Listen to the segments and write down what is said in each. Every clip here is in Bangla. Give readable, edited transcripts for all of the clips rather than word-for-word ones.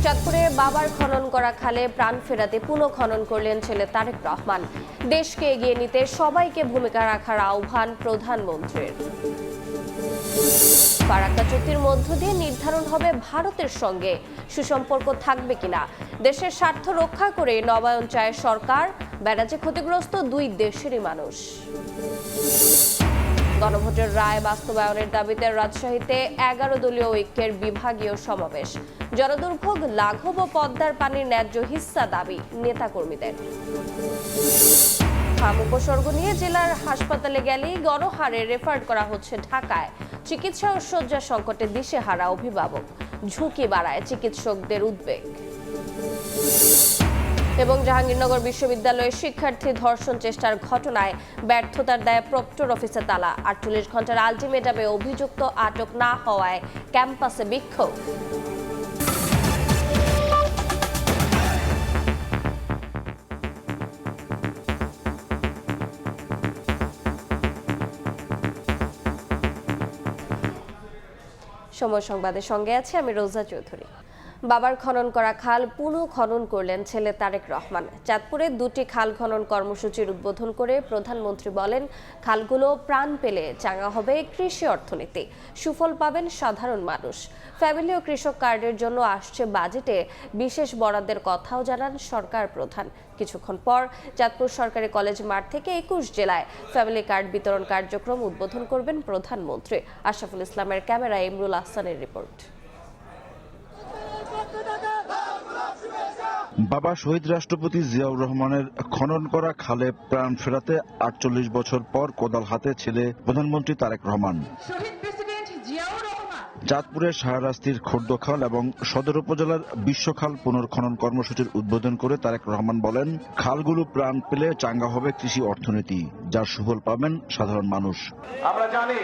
চাঁদপুরে বাবার খনন করা খালে প্রাণ ফেরাতে পুনঃখনন করলেন ছেলে তারেক রহমান। দেশকে এগিয়ে নিতে সবাইকে ভূমিকা রাখার আহ্বান প্রধানমন্ত্রীর। ফারাক্কা চুক্তির মধ্য দিয়ে নির্ধারণ হবে ভারতের সঙ্গে সুসম্পর্ক থাকবে কিনা। দেশের স্বার্থ রক্ষা করে নবায়ন চায় সরকার, ব্যারাজে ক্ষতিগ্রস্ত দুই দেশেরই মানুষ। গণভোটের রায় বাস্তবায়নের দাবিতে রাজশাহীতে ১১ দলীয় ঐক্যের বিভাগীয় সমাবেশ। জনদুর্ভোগ লাঘব ও পদ্মার পানির ন্যায্য হিস্সা দাবি নেতাকর্মীদের। হাম উপসর্গ নিয়ে জেলার হাসপাতালে গেলেই গণহারে রেফার করা হচ্ছে ঢাকায়। চিকিৎসা ও শয্যা সংকটে দিশেহারা অভিভাবক, ঝুঁকি বাড়ায় চিকিৎসকদের উদ্বেগ। এবং জাহাঙ্গীরনগর বিশ্ববিদ্যালয়ের শিক্ষার্থী ধর্ষণ চেষ্টার ঘটনায় ব্যর্থতার দায়ে প্রক্টর অফিসে তালা। ৪৮ ঘন্টার আলটিমেটামে অভিযুক্ত আটক না হওয়ায় ক্যাম্পাসে বিক্ষোভ। সময় সংবাদের সঙ্গে আছে আমি রোজা চৌধুরী। বাবার খনন করা খাল পুনঃখনন করলেন ছেলে তারেক রহমান। চাঁদপুরে দুটি খাল খনন কর্মসূচির উদ্বোধন করে প্রধানমন্ত্রী বলেন, খালগুলো প্রাণ পেলে চাঙ্গা হবে কৃষি অর্থনীতি, সুফল পাবেন সাধারণ মানুষ। ফ্যামিলি ও কৃষক কার্ডের জন্য আসছে বাজেটে বিশেষ বরাদ্দের কথাও জানান সরকার প্রধান। কিছুক্ষণ পর চাঁদপুর সরকারি কলেজ মাঠ থেকে ২১ জেলায় ফ্যামিলি কার্ড বিতরণ কার্যক্রম উদ্বোধন করবেন প্রধানমন্ত্রী। আশরাফুল ইসলামের ক্যামেরায় ইমরুল আহসানের রিপোর্ট। বাবা শহীদ রাষ্ট্রপতি জিয়াউর রহমানের খনন করা খালে প্রাণ ফেরাতে ৪৮ বছর পর কোদাল হাতে ছেলে প্রধানমন্ত্রী তারেক রহমান। চাঁদপুরের শাহরাস্তির খোর্দখাল এবং সদর উপজেলার বিশ্বখাল পুনর্খনন কর্মসূচির উদ্বোধন করে তারেক রহমান বলেন, খালগুলো প্রাণ পেলে চাঙ্গা হবে কৃষি অর্থনীতি, যার সুফল পাবেন সাধারণ মানুষ। আমরা জানি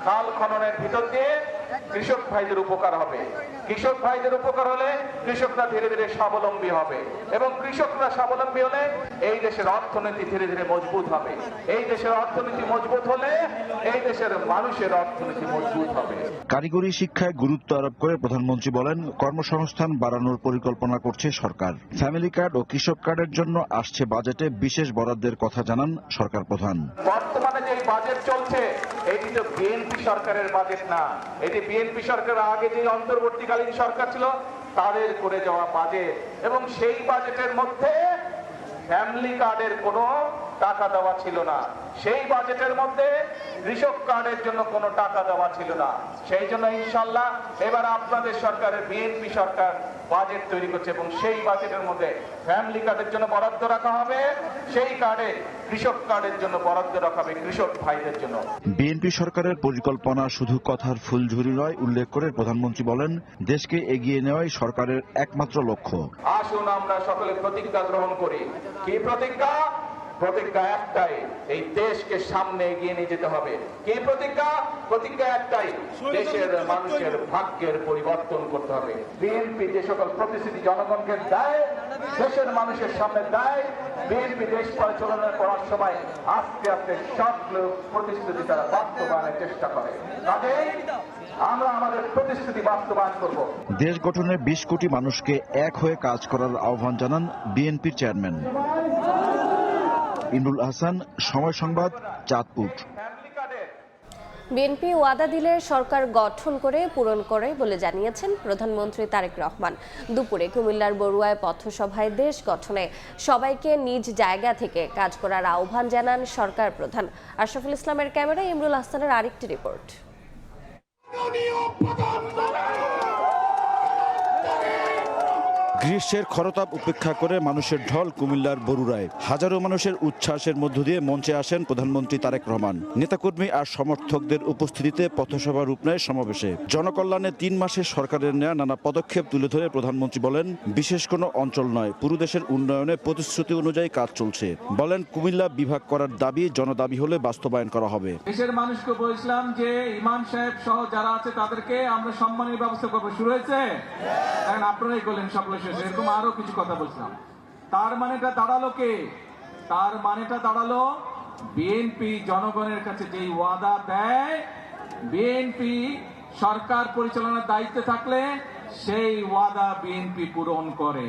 খাল খননের ভিতর দিয়ে কৃষক ভাইদের উপকার হবে। কৃষক ভাইদের উপকার হলে কৃষকরা ধীরে ধীরে স্বাবলম্বী হবে এবং কৃষকরা স্বাবলম্বী হলে এই দেশের অর্থনীতি ধীরে ধীরে মজবুত হবে। এই দেশের অর্থনীতি মজবুত হলে এই দেশের মানুষের অর্থনীতি মজবুত হবে। কারিগরি শিক্ষায় গুরুত্ব আরোপ করে প্রধানমন্ত্রী বলেন, কর্মসংস্থান বাড়ানোর পরিকল্পনা করছে সরকার। ফ্যামিলি কার্ড ও কৃষক কার্ডের জন্য আসছে বাজেটে বিশেষ বরাদ্দের কথা জানান সরকার প্রধান। বর্তমানে যে বাজেট চলছে এটি তো বিএনপি সরকারের বাজেট না, এটি বিএনপি সরকারের আগে যে অন্তর্বর্তীকালীন সরকার ছিল তাদের করে যাওয়া বাজেট এবং সেই বাজেটের মধ্যে ফ্যামিলি কার্ডের কোনো টাকা দেওয়া ছিল না। সেই বাজেটের মধ্যে কৃষক কার্ডের জন্য কোনো টাকা দেওয়া ছিল না। সেই জন্য ইনশাল্লাহ এবার আপনাদের সরকারের বিএনপি সরকার বাজেট তৈরি করছে এবং সেই বাজেটের মধ্যে ফ্যামিলি কার্ডের জন্য বরাদ্দ রাখা হবে, সেই কার্ডে কৃষক কার্ডের জন্য বরাদ্দ রাখা হবে কৃষক ভাইদের জন্য। বিএনপি সরকারের পরিকল্পনা শুধু কথার ফুলঝুরি নয় উল্লেখ করে প্রধানমন্ত্রী বলেন, দেশকে এগিয়ে নেওয়াই সরকারের একমাত্র লক্ষ্য। আসুন আমরা সকলে প্রতিজ্ঞা গ্রহণ করি। কি প্রতিজ্ঞা? প্রতিজ্ঞা একটাই, এই দেশকে সামনে এগিয়ে নিয়ে যেতে হবে। কি প্রতিজ্ঞা? প্রতিজ্ঞা একটাই, দেশের মানুষের ভাগ্যের পরিবর্তন করতে হবে। বিএনপি যে সকল প্রতিশ্রুতি জনগণকে দেয়, দেশের মানুষের সামনে দেয়, বিএনপি দেশ পরিচালনা করার সময় আস্তে আস্তে সবগুলো প্রতিশ্রুতি তারা বাস্তবায়নের চেষ্টা করে। কাজেই আমরা আমাদের প্রতিশ্রুতি বাস্তবায়ন করব। দেশ গঠনে ২০ কোটি মানুষকে এক হয়ে কাজ করার আহ্বান জানান বিএনপির চেয়ারম্যান। ইমরুল আহসান, সময় সংবাদ, চাঁদপুর। বিএনপি ওয়াদা দিলে সরকার গঠন করে পূরণ করে বলে জানিয়েছেন প্রধানমন্ত্রী তারেক রহমান। দুপুরে কুমিল্লার বড়ুয়ায় পথসভায় দেশ গঠনে সবাইকে নিজ জায়গা থেকে কাজ করার আহ্বান জানান সরকার প্রধান। আশরাফুল ইসলামের ক্যামেরায় ইমরুল আহসানের আরেকটি রিপোর্ট। গ্রীষ্মের খরতাপ উপেক্ষা করে মানুষের ঢল কুমিল্লার বরুড়ায়। হাজারো মানুষের উচ্ছ্বাসের মধ্য দিয়ে মঞ্চে আসেন প্রধানমন্ত্রী তারেক রহমান। নেতাকর্মী আর সমর্থকদের উপস্থিতিতে পথসভা রূপ নেয় সমাবেশে। জনকল্যাণে ৩ মাসে সরকারের নেয়া নানা পদক্ষেপ তুলে ধরে প্রধানমন্ত্রী বলেন, বিশেষ কোনো অঞ্চল নয়, পুরো দেশের উন্নয়নে প্রতিশ্রুতি অনুযায়ী কাজ চলছে। বলেন, কুমিল্লা বিভাগ করার দাবি জনদাবি হলে বাস্তবায়ন করা হবে। দেশের মানুষকে বলেছিলাম যে ইমাম সাহেব সহ যারা আছে তাদেরকে আমরা সম্মানের ব্যবস্থা করবো। শুরু হয়েছে, কারণ আপনারাই বললেন সকল এরকম আরো কিছু কথা বলছিলাম। তার মানেটা দাঁড়ালো কে? তার মানেটা দাঁড়ালো বিএনপি জনগণের কাছে যেই ওয়াদা দেয়, বিএনপি সরকার পরিচালনার দায়িত্বে থাকলে সেই ওয়াদা বিএনপি পূরণ করে।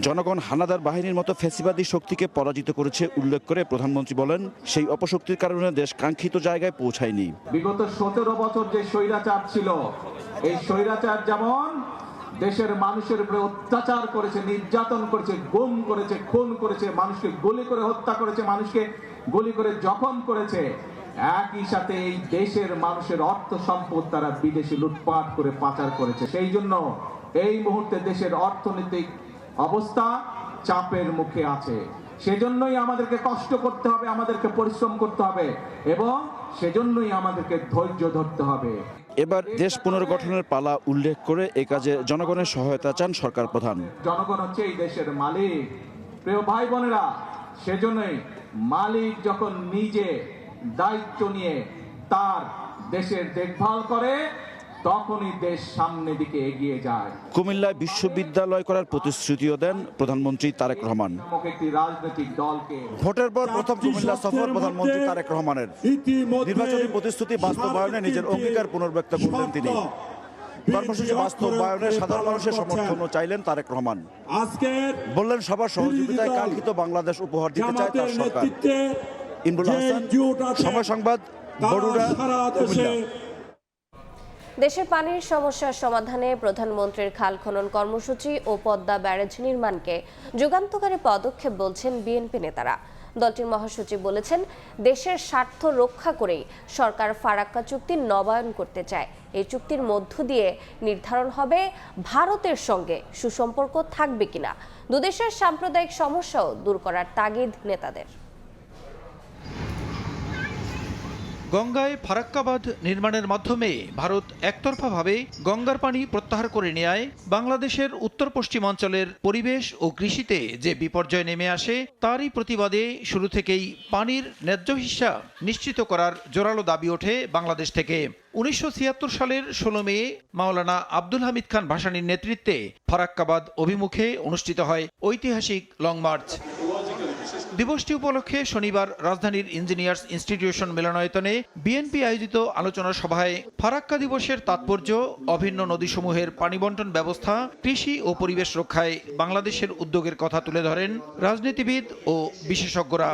জনগণ হানাদার বাহিনীর মতো ফ্যাসিবাদী শক্তিকে পরাজিত করেছে উল্লেখ করে প্রধানমন্ত্রী বলেন, সেই অপশক্তির কারণে দেশ কাঙ্ক্ষিত জায়গায় পৌঁছায়নি। বিগত 17 বছর যে স্বৈরাচার ছিল, এই স্বৈরাচার যেমন দেশের মানুষের উপরে অত্যাচার করেছে, নির্যাতন করেছে, গুম করেছে, খুন করেছে, মানুষকে গুলি করে হত্যা করেছে, মানুষকে গুলি করে জখম করেছে, একই সাথে এই দেশের মানুষের অর্থ সম্পদ তারা বিদেশে লুটপাট করে পাচার করেছে। সেই জন্য এই মুহূর্তে দেশের অর্থনৈতিক অবস্থা চাপের মুখে আছে। সেজন্যই আমাদেরকে কষ্ট করতে হবে, আমাদেরকে পরিশ্রম করতে হবে এবং সেজন্যই আমাদেরকে ধৈর্য ধরতে হবে। এবার দেশ পুনর্গঠনের পালা উল্লেখ করে এ কাজে জনগণের সহায়তা চান সরকার প্রধান। জনগণ হচ্ছে এই দেশের মালিক, প্রিয় ভাই বোনেরা। সেজন্যই মালিক যখন নিজে দায়িত্ব নিয়ে তার দেশের দেখভাল করে, তখনই দেশ সামনের দিকে এগিয়ে যায়। কুমিল্লায় বিশ্ববিদ্যালয় করার প্রতিশ্রুতিও দেন প্রধানমন্ত্রী তারেক রহমান। একটি রাজনৈতিক দলকে ভোটের পর প্রথম কুমিল্লা সফর প্রধানমন্ত্রী তারেক রহমানের। নির্বাচনী প্রতিশ্রুতি বাস্তবায়নে নিজের অঙ্গীকার পুনর্ব্যক্ত করলেন তিনি। কর্মসূচি বাস্তবায়নে সাধারণ মানুষের সমর্থনও চাইলেন তারেক রহমান। বললেন, সবার সহযোগিতায় কাঙ্ক্ষিত বাংলাদেশ উপহার দিতে চায় তার সরকার। ইমরুল হাসান, সময় সংবাদ, বরুড়া, কুমিল্লা। দেশের পানির সমস্যার সমাধানে প্রধানমন্ত্রীর খাল খনন কর্মসূচি ও পদ্মা ব্যারেজ নির্মাণকে যুগান্তকারী পদক্ষেপ বলছেন বিএনপি নেতারা। দলটির মহাসচিব বলেছেন, দেশের স্বার্থ রক্ষা করেই সরকার ফারাক্কা চুক্তি নবায়ন করতে চায়। এই চুক্তির মধ্য দিয়ে নির্ধারণ হবে ভারতের সঙ্গে সুসম্পর্ক থাকবে কিনা। দুদেশের সাম্প্রদায়িক সমস্যাও দূর করার তাগিদ নেতাদের। গঙ্গায় ফারাক্কা বাঁধ নির্মাণের মাধ্যমে ভারত একতরফাভাবে গঙ্গার পানি প্রত্যাহার করে নেয় বাংলাদেশের উত্তর পশ্চিমাঞ্চলের পরিবেশ ও কৃষিতে যে বিপর্যয় নেমে আসে, তারই প্রতিবাদে শুরু থেকেই পানির ন্যায্য হিস্যা নিশ্চিত করার জোরালো দাবি ওঠে বাংলাদেশ থেকে। 1976 সালের 16 মে মাওলানা আব্দুল হামিদ খান ভাসানীর নেতৃত্বে ফারাক্কা বাঁধ অভিমুখে অনুষ্ঠিত হয় ঐতিহাসিক লং মার্চ। দিবসটি উপলক্ষে শনিবার রাজধানীর ইঞ্জিনিয়ার্স ইনস্টিটিউশন মিলনায়তনে বিএনপি আয়োজিত আলোচনা সভায় ফারাক্কা দিবসের তাৎপর্য, অভিন্ন নদীসমূহের পানি বন্টন ব্যবস্থা, কৃষি ও পরিবেশ রক্ষায় বাংলাদেশের উদ্যোগের কথা তুলে ধরেন রাজনীতিবিদ ও বিশেষজ্ঞরা।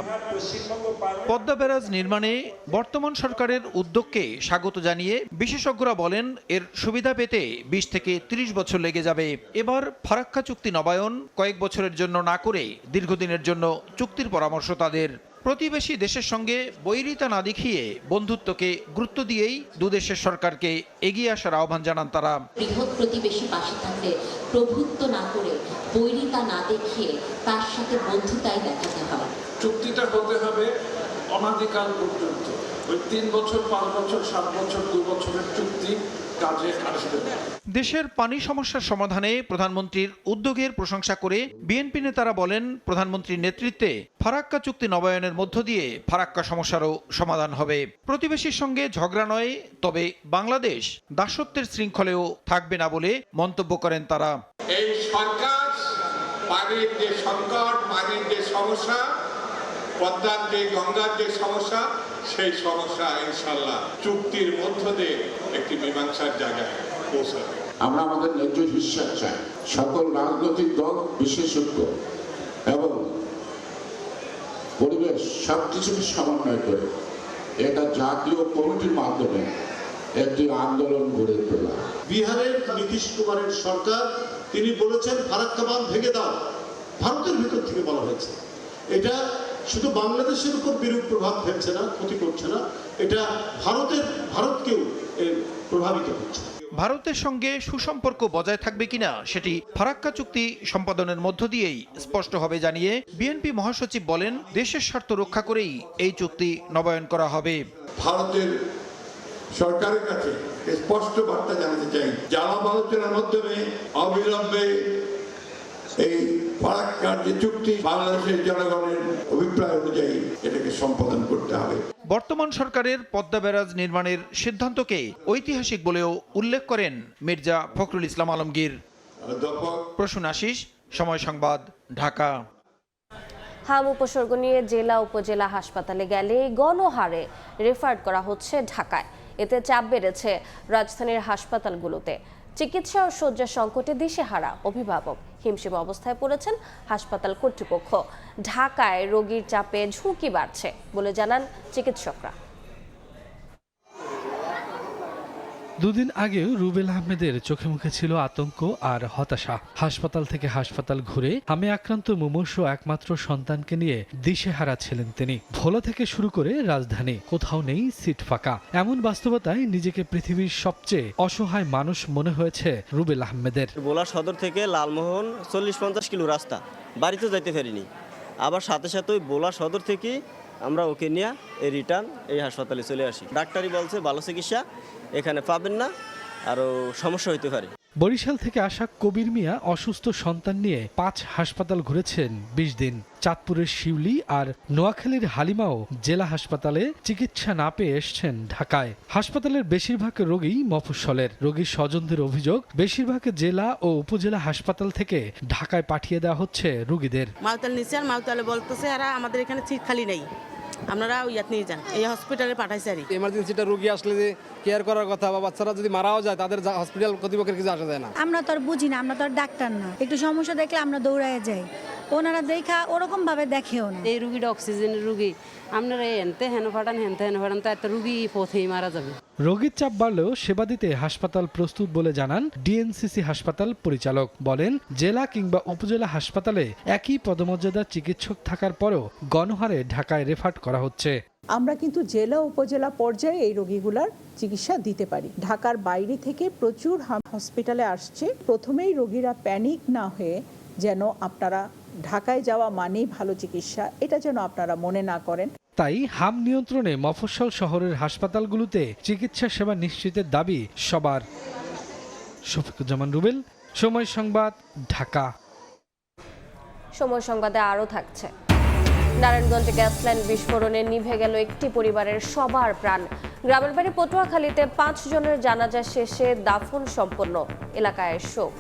পদ্মা ব্যারাজ নির্মাণে বর্তমান সরকারের উদ্যোগকে স্বাগত জানিয়ে বিশেষজ্ঞরা বলেন, এর সুবিধা পেতে 20 থেকে 30 বছর লেগে যাবে। এবার ফারাক্কা চুক্তি নবায়ন কয়েক বছরের জন্য না করে দীর্ঘদিনের জন্য চুক্তির পরামর্শ তাদের। প্রতিবেশী দেশের সঙ্গে বৈরিতা না দেখিয়ে বন্ধুত্বকে গুরুত্ব দিয়েই দুদেশের সরকারকে এগিয়ে আসার আহ্বান জানান তারা। বৃহৎ প্রতিবেশী পাশে থাকলে প্রভুত্ব না করে, বৈরিতা না দেখিয়ে তার সাথে বন্ধুতাই দেখাতে হয়। চুক্তিটা হতে হবে অনাদিকাল পর্যন্ত। ওই 3 বছর, 5 বছর, 7 বছর, 2 বছরের চুক্তি কাজে আসবে না। দেশের পানি সমস্যার সমাধানে প্রধানমন্ত্রীর উদ্যোগের প্রশংসা করে বিএনপি নেতারা বলেন, প্রধানমন্ত্রীর নেতৃত্বে ফারাক্কা চুক্তি নবায়নের মধ্য দিয়ে ফারাক্কা সমস্যারও সমাধান হবে। প্রতিবেশীর সঙ্গে ঝগড়া নয়, তবে বাংলাদেশ দাসত্বের শৃঙ্খলেও থাকবে না বলে মন্তব্য করেন তারা। এই সরকার পানির যে সংকট, পানির যে সমস্যা, পদ্মার যে গঙ্গার যে সমস্যা, সেই সমস্যা ইনশাল্লাহ চুক্তির মধ্য দিয়ে একটি মীমাংসার জায়গায় পৌঁছাবে। আমরা আমাদের ন্যায্য হিস্যা চাই। সকল রাজনৈতিক দল, বিশেষজ্ঞ এবং পরিবেশ সবকিছুকে সমন্বয় করে এটা জাতীয় কমিটির মাধ্যমে একটি আন্দোলন গড়ে তোলা। বিহারের নীতিশ কুমারের সরকার, তিনি বলেছেন ফারাক্কা বাঁধ ভেঙে দাও। ভারতের ভিতর থেকে বলা হয়েছে। এটা শুধু বাংলাদেশের উপর বিরূপ প্রভাব ফেলছে না, ক্ষতি করছে না, এটা ভারতকেও প্রভাবিত করছে। ভারতের সঙ্গে সুসম্পর্ক বজায় থাকবে কিনা সেটি ফারাক্কা চুক্তি সম্পাদনের মধ্য দিয়েই স্পষ্ট হবে জানিয়ে বিএনপি মহাসচিব বলেন, দেশের স্বার্থ রক্ষা করেই এই চুক্তি নবায়ন করা হবে। ভারতের সরকারের কাছে স্পষ্ট বার্তা জানাতে চাই, আলাপ আলোচনার মাধ্যমে অবিলম্বে এই ফারাক্কার যে চুক্তি, বাংলাদেশের জনগণের অভিপ্রায় অনুযায়ী এটাকে সম্পাদন করতে হবে। বর্তমান সরকারের পদ্মা ব্যারাজ নির্মাণের সিদ্ধান্তকে ঐতিহাসিক বলেও উল্লেখ করেন মির্জা ফখরুল ইসলাম আলমগীর। প্রসূন আশিস, সময় সংবাদ, ঢাকা। হাম উপসর্গ নিয়ে জেলা উপজেলা হাসপাতালে গেলে গণহারে রেফার করা হচ্ছে ঢাকায়। এতে চাপ বেড়েছে রাজধানীর হাসপাতালগুলোতে। চিকিৎসা ও শয্যা সংকটে দিশেহারা অভিভাবক, হিমশিম অবস্থায় পড়েছেন হাসপাতাল কর্তৃপক্ষ। ঢাকায় রোগীর চাপে ঝুঁকি বাড়ছে বলে জানান চিকিৎসকরা। দুদিন আগেও রুবেল আহমেদের চোখে মুখে ছিল আতঙ্ক আর হতাশা। হাসপাতাল থেকে হাসপাতাল ঘুরে হামে আক্রান্ত মুমূর্ষু একমাত্র সন্তানকে নিয়ে দিশেহারা ছিলেন তিনি। ভোলা থেকে শুরু করে রাজধানী কোথাও নেই সিট ফাঁকা। এমন বাস্তবতায় নিজেকে পৃথিবীর সবচেয়ে অসহায় মানুষ মনে হয়েছে রুবেল আহমেদের। ভোলা সদর থেকে লালমোহন 40-50 কিলো রাস্তা, বাড়িতে যাইতে পারিনি। আবার সাথে সাথে ওই ভোলা সদর থেকে আমরা ওকে নিয়ে এই রিটার্ন এই হাসপাতালে চলে আসি। ডাক্তারই বলছে ভালো চিকিৎসা এখানে পাবেন না, আরও সমস্যা হইতে পারে। বরিশাল থেকে আসা কবির মিয়া অসুস্থ সন্তান নিয়ে 5 হাসপাতাল ঘুরেছেন 20 দিন। চাঁদপুরের শিউলি আর নোয়াখালীর হালিমাও জেলা হাসপাতালে চিকিৎসা না পেয়ে এসছেন ঢাকায়। হাসপাতালের বেশিরভাগ রোগী মফস্বলের। রোগীর স্বজনদের অভিযোগ, বেশিরভাগ জেলা ও উপজেলা হাসপাতাল থেকে ঢাকায় পাঠিয়ে দেওয়া হচ্ছে রোগীদের। মাউতাল নিচে আর মাউতালে বলতেছে আর আমাদের এখানে সিট খালি নেই, আপনারা ইয়াত নিয়ে যান, এই হসপিটালে পাঠাইছে। আর এমার্জেন্সিটা রোগী আসলে যে কেয়ার করার কথা বা বাচ্চারা যদি মারাও যায় তাদের হসপিটাল কর্তৃপক্ষের কিছু আসা যায় না। আমরা তো আর বুঝি না, আমরা তো আর ডাক্তার না। একটু সমস্যা দেখলে আমরা দৌড়ায় যাই, ওনারা দেখা ওরকম ভাবে দেখেও না। এই রুগীটা অক্সিজেনের রুগী, আপনারা হেনতে হেন ফাটান তো একটা রুগী পথেই মারা যাবে। রোগীর চাপ বাড়লেও সেবা দিতে হাসপাতাল প্রস্তুত বলে জানান ডিএনসিসি হাসপাতাল পরিচালক। বলেন, জেলা কিংবা উপজেলা হাসপাতালে একই পদমর্যাদার চিকিৎসক থাকার পরও গণহারে ঢাকায় রেফার করা হচ্ছে। আমরা কিন্তু জেলা উপজেলা পর্যায়ে এই রোগীগুলার চিকিৎসা দিতে পারি। ঢাকার বাইরে থেকে প্রচুর হসপিটালে আসছে। প্রথমেই রোগীরা প্যানিক না হয়ে যেন আপনারা ঢাকায় যাওয়া মানেই ভালো চিকিৎসা, এটা যেন আপনারা মনে না করেন। তাই হাম নিয়ন্ত্রণে মফস্বল শহরের হাসপাতালগুলোতে চিকিৎসা সেবা নিশ্চিতের দাবি সবার। শফিকুজ্জামান রুবেল, সময় সংবাদ, ঢাকা। সময় সংবাদে আরও থাকছে। নারায়ণগঞ্জে গ্যাস লাইন বিস্ফোরণে নিভে গেল একটি পরিবারের সবার প্রাণ। গ্রামের বাড়ি পটুয়াখালীতে 5 জনের জানাজা শেষে দাফন সম্পন্ন, এলাকায় শোক।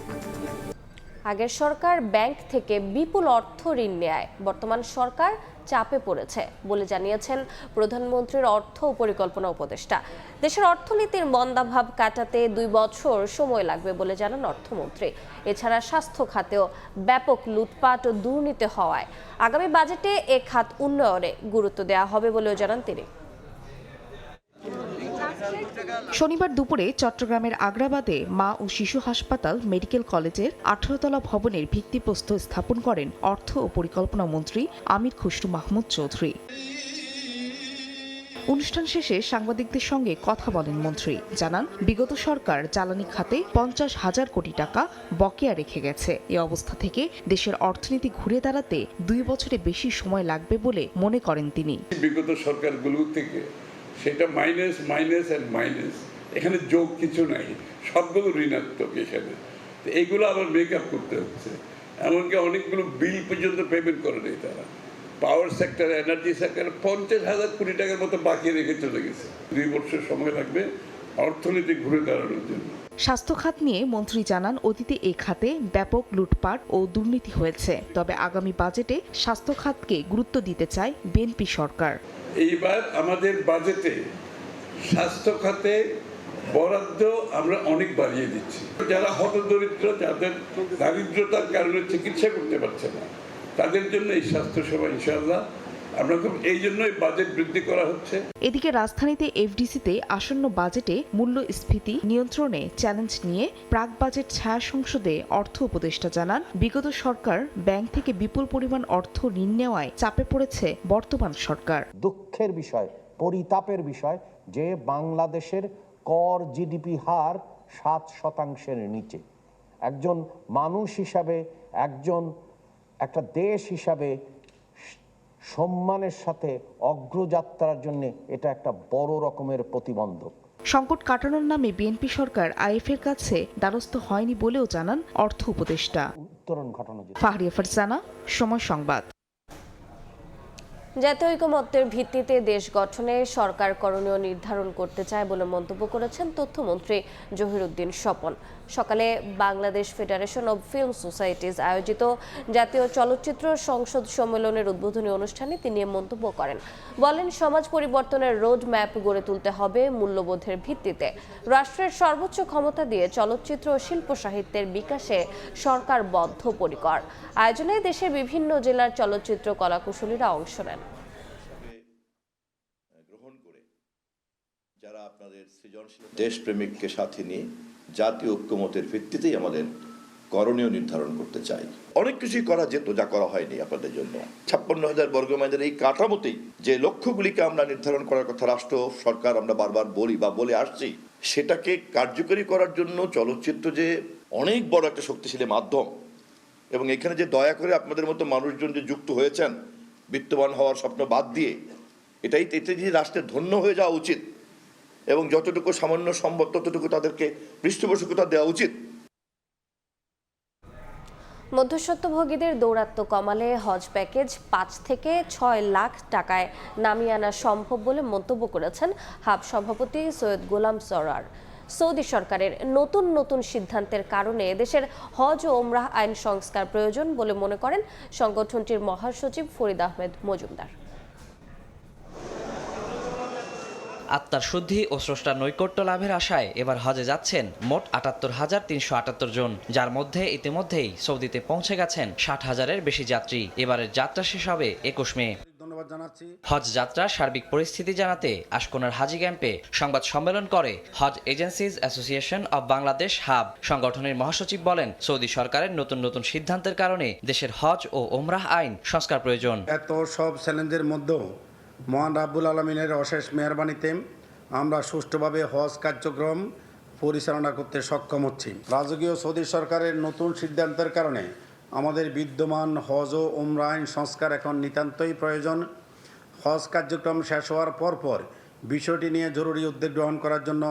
আগের সরকার ব্যাংক থেকে বিপুল অর্থ ঋণ নেয়, বর্তমান সরকার চাপে পড়েছে বলে জানিয়েছেন প্রধানমন্ত্রীর অর্থ ও পরিকল্পনা উপদেষ্টা। দেশের অর্থনীতির মন্দাভাব কাটাতে 2 বছর সময় লাগবে বলে জানান অর্থমন্ত্রী। এছাড়া স্বাস্থ্য খাতেও ব্যাপক লুটপাট ও দুর্নীতি হওয়ায় আগামী বাজেটে এ খাত উন্নয়নে গুরুত্ব দেওয়া হবে বলেও জানান তিনি। শনিবার দুপুরে চট্টগ্রামের আগ্রাবাদে মা ও শিশু হাসপাতাল মেডিকেল কলেজের 18 তলা ভবনের ভিত্তিপ্রস্তর স্থাপন করেন অর্থ ও পরিকল্পনা মন্ত্রী আমির খুসরু মাহমুদ চৌধুরী। অনুষ্ঠান শেষে সাংবাদিকদের সঙ্গে কথা বলেন মন্ত্রী। জানান, বিগত সরকার জ্বালানি খাতে 50,000 কোটি টাকা বকেয়া রেখে গেছে। এই অবস্থা থেকে দেশের অর্থনীতি ঘুরে দাঁড়াতে 2 বছরে বেশি সময় লাগবে বলে মনে করেন তিনি। বিগত সরকারগুলো থেকে সেটা মাইনাস অ্যান্ড মাইনাস, এখানে যোগ কিছু নাই, সবগুলো ঋণাত্মক। এখানে এইগুলো আবার মেকআপ করতে হচ্ছে। এমনকি অনেকগুলো বিল পর্যন্ত পেমেন্ট করে নেই তারা। পাওয়ার সেক্টর, এনার্জি সেক্টর 50,000 কোটি টাকার মতো বাকি রেখে চলে গেছে। 2 বছর সময় লাগবে অর্থনীতি ঘুরে দাঁড়ানোর জন্য। স্বাস্থ্য খাত নিয়ে মন্ত্রী জানান, অতীতে এই খাতে ব্যাপক লুটপাট ও দুর্নীতি হয়েছে। তবে আগামী বাজেটে স্বাস্থ্য খাতকে গুরুত্ব দিতে চায় বিএনপি সরকার। এইবার আমাদের বাজেটে স্বাস্থ্য খাতে বরাদ্দ আমরা অনেক বাড়িয়ে দিচ্ছি। যারা হতদরিদ্র, যাদের দারিদ্রতার কারণে চিকিৎসা করতে পারছে না, তাদের জন্য এই স্বাস্থ্যসেবা ইনশাআল্লাহ আমরা খুব এই জন্যই বাজেট বৃদ্ধি করা হচ্ছে। এদিকে রাজধানীতে এফডিসিতে আসন্ন বাজেটে মূল্যস্ফীতি নিয়ন্ত্রণে চ্যালেঞ্জ নিয়ে প্রাক বাজেট ছায়া সংসদে অর্থ উপদেষ্টা জানান, বিগত সরকার ব্যাংক থেকে বিপুল পরিমাণ অর্থ ঋণ নেওয়ায় চাপে পড়েছে বর্তমান সরকার। দুঃখের বিষয়, পরিতাপের বিষয় যে বাংলাদেশের কর জিডিপি হার 7% নিচে। একজন মানুষ হিসাবে, একটা দেশ হিসাবে সম্মানের সাথে অগ্রযাত্রার জন্য এটা একটা বড় রকমের প্রতিবন্ধক। সংকট কাটানোর নামে বিএনপি সরকার আইএফের কাছে দ্বারস্থ হয়নি বলেও জানান অর্থ উপদেষ্টা। উত্তরণ ঘটানো। ফাহরিয়া ফারজানা, সময় সংবাদ। জাতীয় ঐকমত্যের ভিত্তিতে দেশ গঠনে সরকার করণীয় নির্ধারণ করতে চায় বলে মন্তব্য করেছেন তথ্যমন্ত্রী জহিরুদ্দিন স্বপন। সকালে Bangladesh federation of film societies আয়োজিত জাতীয় চলচ্চিত্র সংসদ সম্মেলনের উদ্বোধনী অনুষ্ঠানে তিনি মন্তব্য করেন। বলেন, সমাজ পরিবর্তনের রোড ম্যাপ গড়ে তুলতে হবে মূল্যবোধের ভিত্তিতে। রাষ্ট্রের সর্বোচ্চ ক্ষমতা দিয়ে চলচ্চিত্র ও শিল্প সাহিত্যের বিকাশে সরকার বদ্ধপরিকর। আয়োজনে দেশের বিভিন্ন জেলার চলচ্চিত্র কলাকুশলীরা অংশ নেন। যারা আপনাদের সৃজনশীল দেশপ্রেমিককে সাথে নিয়ে জাতীয় ঐক্যমতের ভিত্তিতেই আমাদের করণীয় নির্ধারণ করতে চাই। অনেক কিছুই করা যেত, যা করা হয়নি আপনাদের জন্য। 56,000 বর্গমাইলের এই কাঠামোতেই যে লক্ষ্যগুলিকে আমরা নির্ধারণ করার কথা রাষ্ট্র সরকার আমরা বারবার বলি বা বলে আসছি, সেটাকে কার্যকরী করার জন্য চলচ্চিত্র যে অনেক বড় একটা শক্তিশালী মাধ্যম, এবং এখানে যে দয়া করে আপনাদের মতো মানুষজন যে যুক্ত হয়েছেন বিত্তবান হওয়ার স্বপ্ন বাদ দিয়ে, এতে যে রাষ্ট্রের ধন্য হয়ে যাওয়া উচিত এবং যতটুকু সামান্য সম্ভব ততটুকু তাদেরকে পৃষ্ঠপোষকতা দেওয়া উচিত। মধ্যস্বত্বভোগীদের দৌরাত্ম্য কমালে হজ প্যাকেজ 5 থেকে 6 লাখ টাকায় নামিয়ে আনা সম্ভব বলে মন্তব্য করেছেন হাব সভাপতি সৈয়দ গোলাম সরোয়ার। সৌদি সরকারের নতুন সিদ্ধান্তের কারণে দেশের হজ ও ওমরাহ আইন সংস্কার প্রয়োজন বলে মনে করেন সংগঠনটির মহাসচিব ফরিদ আহমেদ মজুমদার। আত্মার শুদ্ধি ও স্রষ্টার নৈকট্য লাভের আশায় এবার হজে যাচ্ছেন মোট ৭৮,৩৭৮ জন, যার মধ্যে ইতিমধ্যেই সৌদিতে পৌঁছে গেছেন 60,000-এর বেশি যাত্রী। এবারের যাত্রা শেষ হবে 21 মে। হজ যাত্রার সার্বিক পরিস্থিতি জানাতে আশকোনার হাজি ক্যাম্পে সংবাদ সম্মেলন করে হজ agencies association of Bangladesh HAAB. সংগঠনের মহাসচিব বলেন, সৌদি সরকারের নতুন সিদ্ধান্তের কারণে দেশের হজ ও ওমরাহ আইন সংস্কার প্রয়োজন। এত সব চ্যালেঞ্জের মধ্যেও মহান রাব্বুল আলমিনের অশেষ মেহরবানিতে আমরা সুষ্ঠুভাবে হজ কার্যক্রম পরিচালনা করতে সক্ষম হচ্ছি। রাজকীয় সৌদি সরকারের নতুন সিদ্ধান্তের কারণে আমাদের বিদ্যমান হজ ও ওমরাহ আইন সংস্কার এখন নিতান্তই প্রয়োজন। হজ কার্যক্রম শেষ হওয়ার পর বিষয়টি নিয়ে জরুরি উদ্যোগ গ্রহণ করার জন্য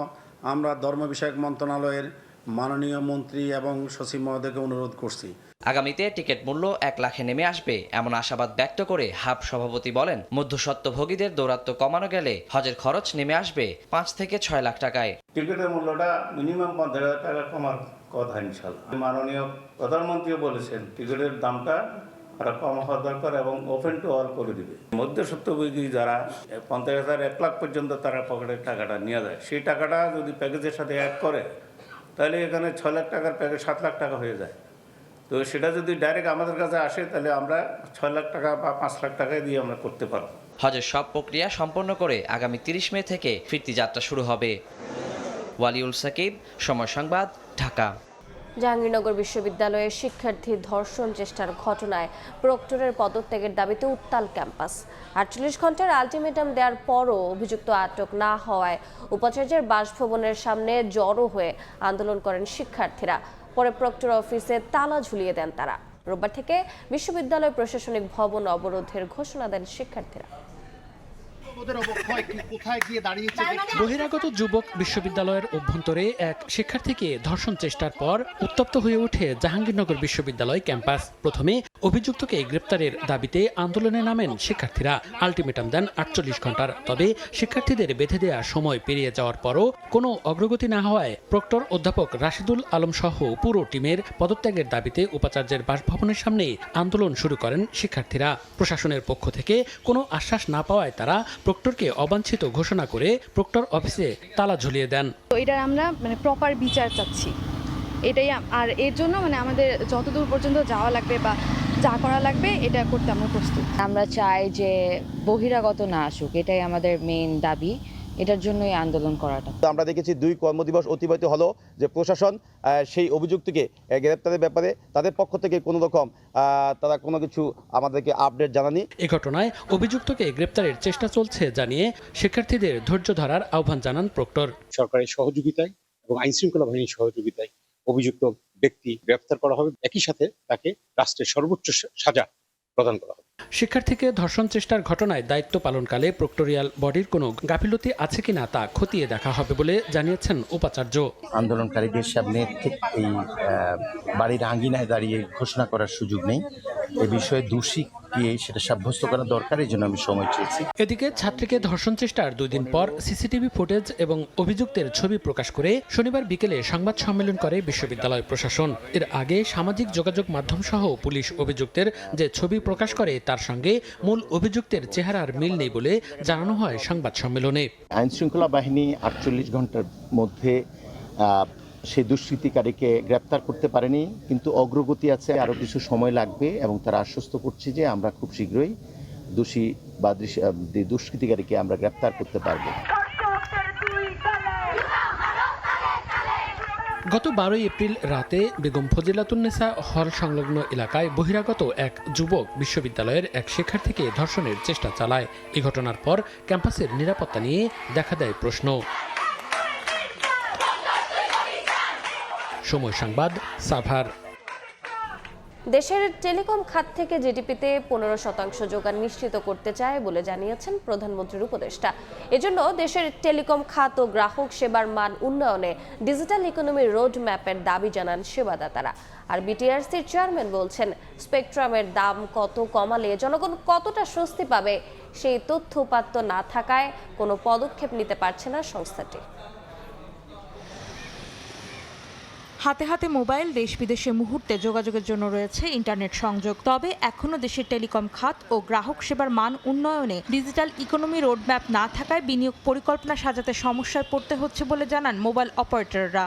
আমরা ধর্ম বিষয়ক মন্ত্রণালয়ের মাননীয় মন্ত্রী এবং সচিব মহোদয়কে অনুরোধ করছি। আগামীতে টিকিট মূল্য 1 লাখে নেমে আসবে এমন আশাবাদ ব্যক্ত করে হাব সভাপতি বলেন, মধ্যস্বত্বভোগীদের দৌরাত্ম্য কমানো গেলে হজের খরচ নেমে আসবে 5 থেকে 6 লাখ টাকায়। টিকিটের মূল্যটা মিনিমাম 50,000 টাকা কমার কথা ইনশাল্লাহ। মাননীয় প্রধানমন্ত্রীও বলেছেন টিকিটের দামটা আরো কম হওয়া দরকার এবং ওপেন টু অল করে দিবে। মধ্যস্বত্বভোগী যারা 50,000 1 লাখ পর্যন্ত তারা পকেটের টাকাটা নিয়ে যায়, সেই টাকাটা যদি প্যাকেজের সাথে অ্যাড করে তাহলে এখানে 6 লাখ টাকার প্যাকেজ 7 লাখ টাকা হয়ে যায়। তো সেটা যদি ডাইরেক্ট আমাদের কাছে আসে তাহলে আমরা 6 লাখ টাকা বা 5 লাখ টাকায় দিয়ে আমরা করতে পারবো। হজের সব প্রক্রিয়া সম্পন্ন করে আগামী 30 মে থেকে ফিরতি যাত্রা শুরু হবে। ওয়ালিউল সাকিব, সময় সংবাদ, ঢাকা। জাহাঙ্গীরনগর বিশ্ববিদ্যালয়ের শিক্ষার্থী ধর্ষণ চেষ্টার ঘটনায় প্রক্টরের পদত্যাগের দাবিতে উত্তাল ক্যাম্পাস। 48 ঘন্টার আলটিমেটাম দেওয়ার পরও অভিযুক্ত আটক না হওয়ায় উপাচার্যের বাসভবনের সামনে জড়ো হয়ে আন্দোলন করেন শিক্ষার্থীরা। পরে প্রক্টর অফিসে তালা ঝুলিয়ে দেন তারা। রোববার থেকে বিশ্ববিদ্যালয় প্রশাসনিক ভবন অবরোধের ঘোষণা দেন শিক্ষার্থীরা। বহিরাগত যুবক বিশ্ববিদ্যালয়ের অভ্যন্তরে এক শিক্ষার্থীকে ধর্ষণ চেষ্টার পর উত্তপ্ত হয়ে ওঠে জাহাঙ্গীরনগর বিশ্ববিদ্যালয় ক্যাম্পাস। প্রথমে অভিযুক্তকে গ্রেপ্তারের দাবিতে আন্দোলনে নামেন শিক্ষার্থীরা। আলটিমেটাম দেন 48 ঘন্টার। তবে শিক্ষার্থীদের বেঁধে দেওয়া সময় পেরিয়ে যাওয়ার পরও কোনো অগ্রগতি না হওয়ায় প্রক্টর অধ্যাপক রাশিদুল আলম সহ পুরো টিমের পদত্যাগের দাবিতে উপাচার্যের বাসভবনের সামনে আন্দোলন শুরু করেন শিক্ষার্থীরা। প্রশাসনের পক্ষ থেকে কোনো আশ্বাস না পাওয়ায় তারা প্রক্টরকে অবাঞ্ছিত ঘোষণা করে প্রক্টর অফিসে তালা ঝুলিয়ে দেন। এটার আমরা প্রপার বিচার চাচ্ছি, এটাই। আর এর জন্য আমাদের যতদূর পর্যন্ত যাওয়া লাগবে বা যা করা লাগবে এটা করতে আমরা প্রস্তুত। আমরা চাই যে বহিরাগত না আসুক, এটাই আমাদের মেইন দাবি। এটার জন্যই আন্দোলন করাটা। আমরা দেখেছি 2 কর্মদিবস অতিবাহিত হলো যে প্রশাসন সেই অভিযুক্তকে গ্রেপ্তারের ব্যাপারে তাদের পক্ষ থেকে কোনো রকম তারা কোনো কিছু আমাদেরকে আপডেট জানানি। এই ঘটনায় অভিযুক্তকে গ্রেপ্তারের চেষ্টা চলছে জানিয়ে শিক্ষার্থীদের ধৈর্য ধরার আহ্বান জানান প্রক্টর। সরকারের সহযোগিতায় এবং আইনশৃঙ্খলা বাহিনীর সহযোগিতায় অভিযুক্ত ব্যক্তি গ্রেপ্তার করা হবে, একই সাথে তাকে রাষ্ট্রের সর্বোচ্চ সাজা প্রদান করা হবে। শিক্ষার্থীকে ধর্ষণ চেষ্টার ঘটনায় দায়িত্ব পালনকালে প্রক্টোরিয়াল বডির কোনো গাফিলতি আছে কিনা তা খতিয়ে দেখা হবে বলে জানিয়েছেন উপাচার্য। আন্দোলনকারীদের সামনে ঠিক এই বাড়ির আঙ্গিনায় দাঁড়িয়ে ঘোষণা করার সুযোগ নেই। এ বিষয়ে দোষী কি সেটা সাব্যস্ত করা দরকার, এই জন্য আমি সময় চেয়েছি। এদিকে ছাত্রীকে ধর্ষণ চেষ্টার 2 দিন পর সিসিটিভি ফুটেজ এবং অভিযুক্তের ছবি প্রকাশ করে শনিবার বিকেলে সংবাদ সম্মেলন করে বিশ্ববিদ্যালয় প্রশাসন। এর আগে সামাজিক যোগাযোগ মাধ্যম সহ পুলিশ অভিযুক্তের যে ছবি প্রকাশ করে তার সঙ্গে মূল অভিযুক্তের চেহারার মিল নেই বলে জানানো হয় সংবাদ সম্মেলনে। আইন শৃঙ্খলা বাহিনী 48 ঘন্টার মধ্যে সেই দুষ্কৃতিকারীকে গ্রেপ্তার করতে পারেনি, কিন্তু অগ্রগতি আছে, আরও কিছু সময় লাগবে এবং তারা আশ্বস্ত করছে যে আমরা খুব শীঘ্রই দোষী বা দুষ্কৃতিকারীকে আমরা গ্রেপ্তার করতে পারব। গত 12 এপ্রিল রাতে বেগম ফজিলাতুন্নেসা হল সংলগ্ন এলাকায় বহিরাগত এক যুবক বিশ্ববিদ্যালয়ের এক শিক্ষার্থীকে ধর্ষণের চেষ্টা চালায়। এই ঘটনার পর ক্যাম্পাসের নিরাপত্তা নিয়ে দেখা দেয় প্রশ্ন। সময় সংবাদ, সাভার। দেশের টেলিকম খাত থেকে জিডিপিতে 15% যোগান নিশ্চিত করতে চায় বলে জানিয়েছেন প্রধানমন্ত্রীর উপদেষ্টা। এজন্য দেশের টেলিকম খাত ও গ্রাহক সেবার মান উন্নয়নে ডিজিটাল ইকোনমি রোড ম্যাপের দাবি জানান সেবাদাতারা। আর বিটিআরসির চেয়ারম্যান বলছেন, স্পেকট্রামের দাম কত কমালে জনগণ কতটা স্বস্তি পাবে সেই তথ্য উপাত্ত না থাকায় কোনো পদক্ষেপ নিতে পারছে না সংস্থাটি। হাতে হাতে মোবাইল, দেশ বিদেশে মুহূর্তে যোগাযোগের জন্য রয়েছে ইন্টারনেট সংযোগ। তবে এখনও দেশের টেলিকম খাত ও গ্রাহক সেবার মান উন্নয়নে ডিজিটাল ইকোনমি রোডম্যাপ না থাকায় বিনিয়োগ পরিকল্পনা সাজাতে সমস্যায় পড়তে হচ্ছে বলে জানান মোবাইল অপারেটররা।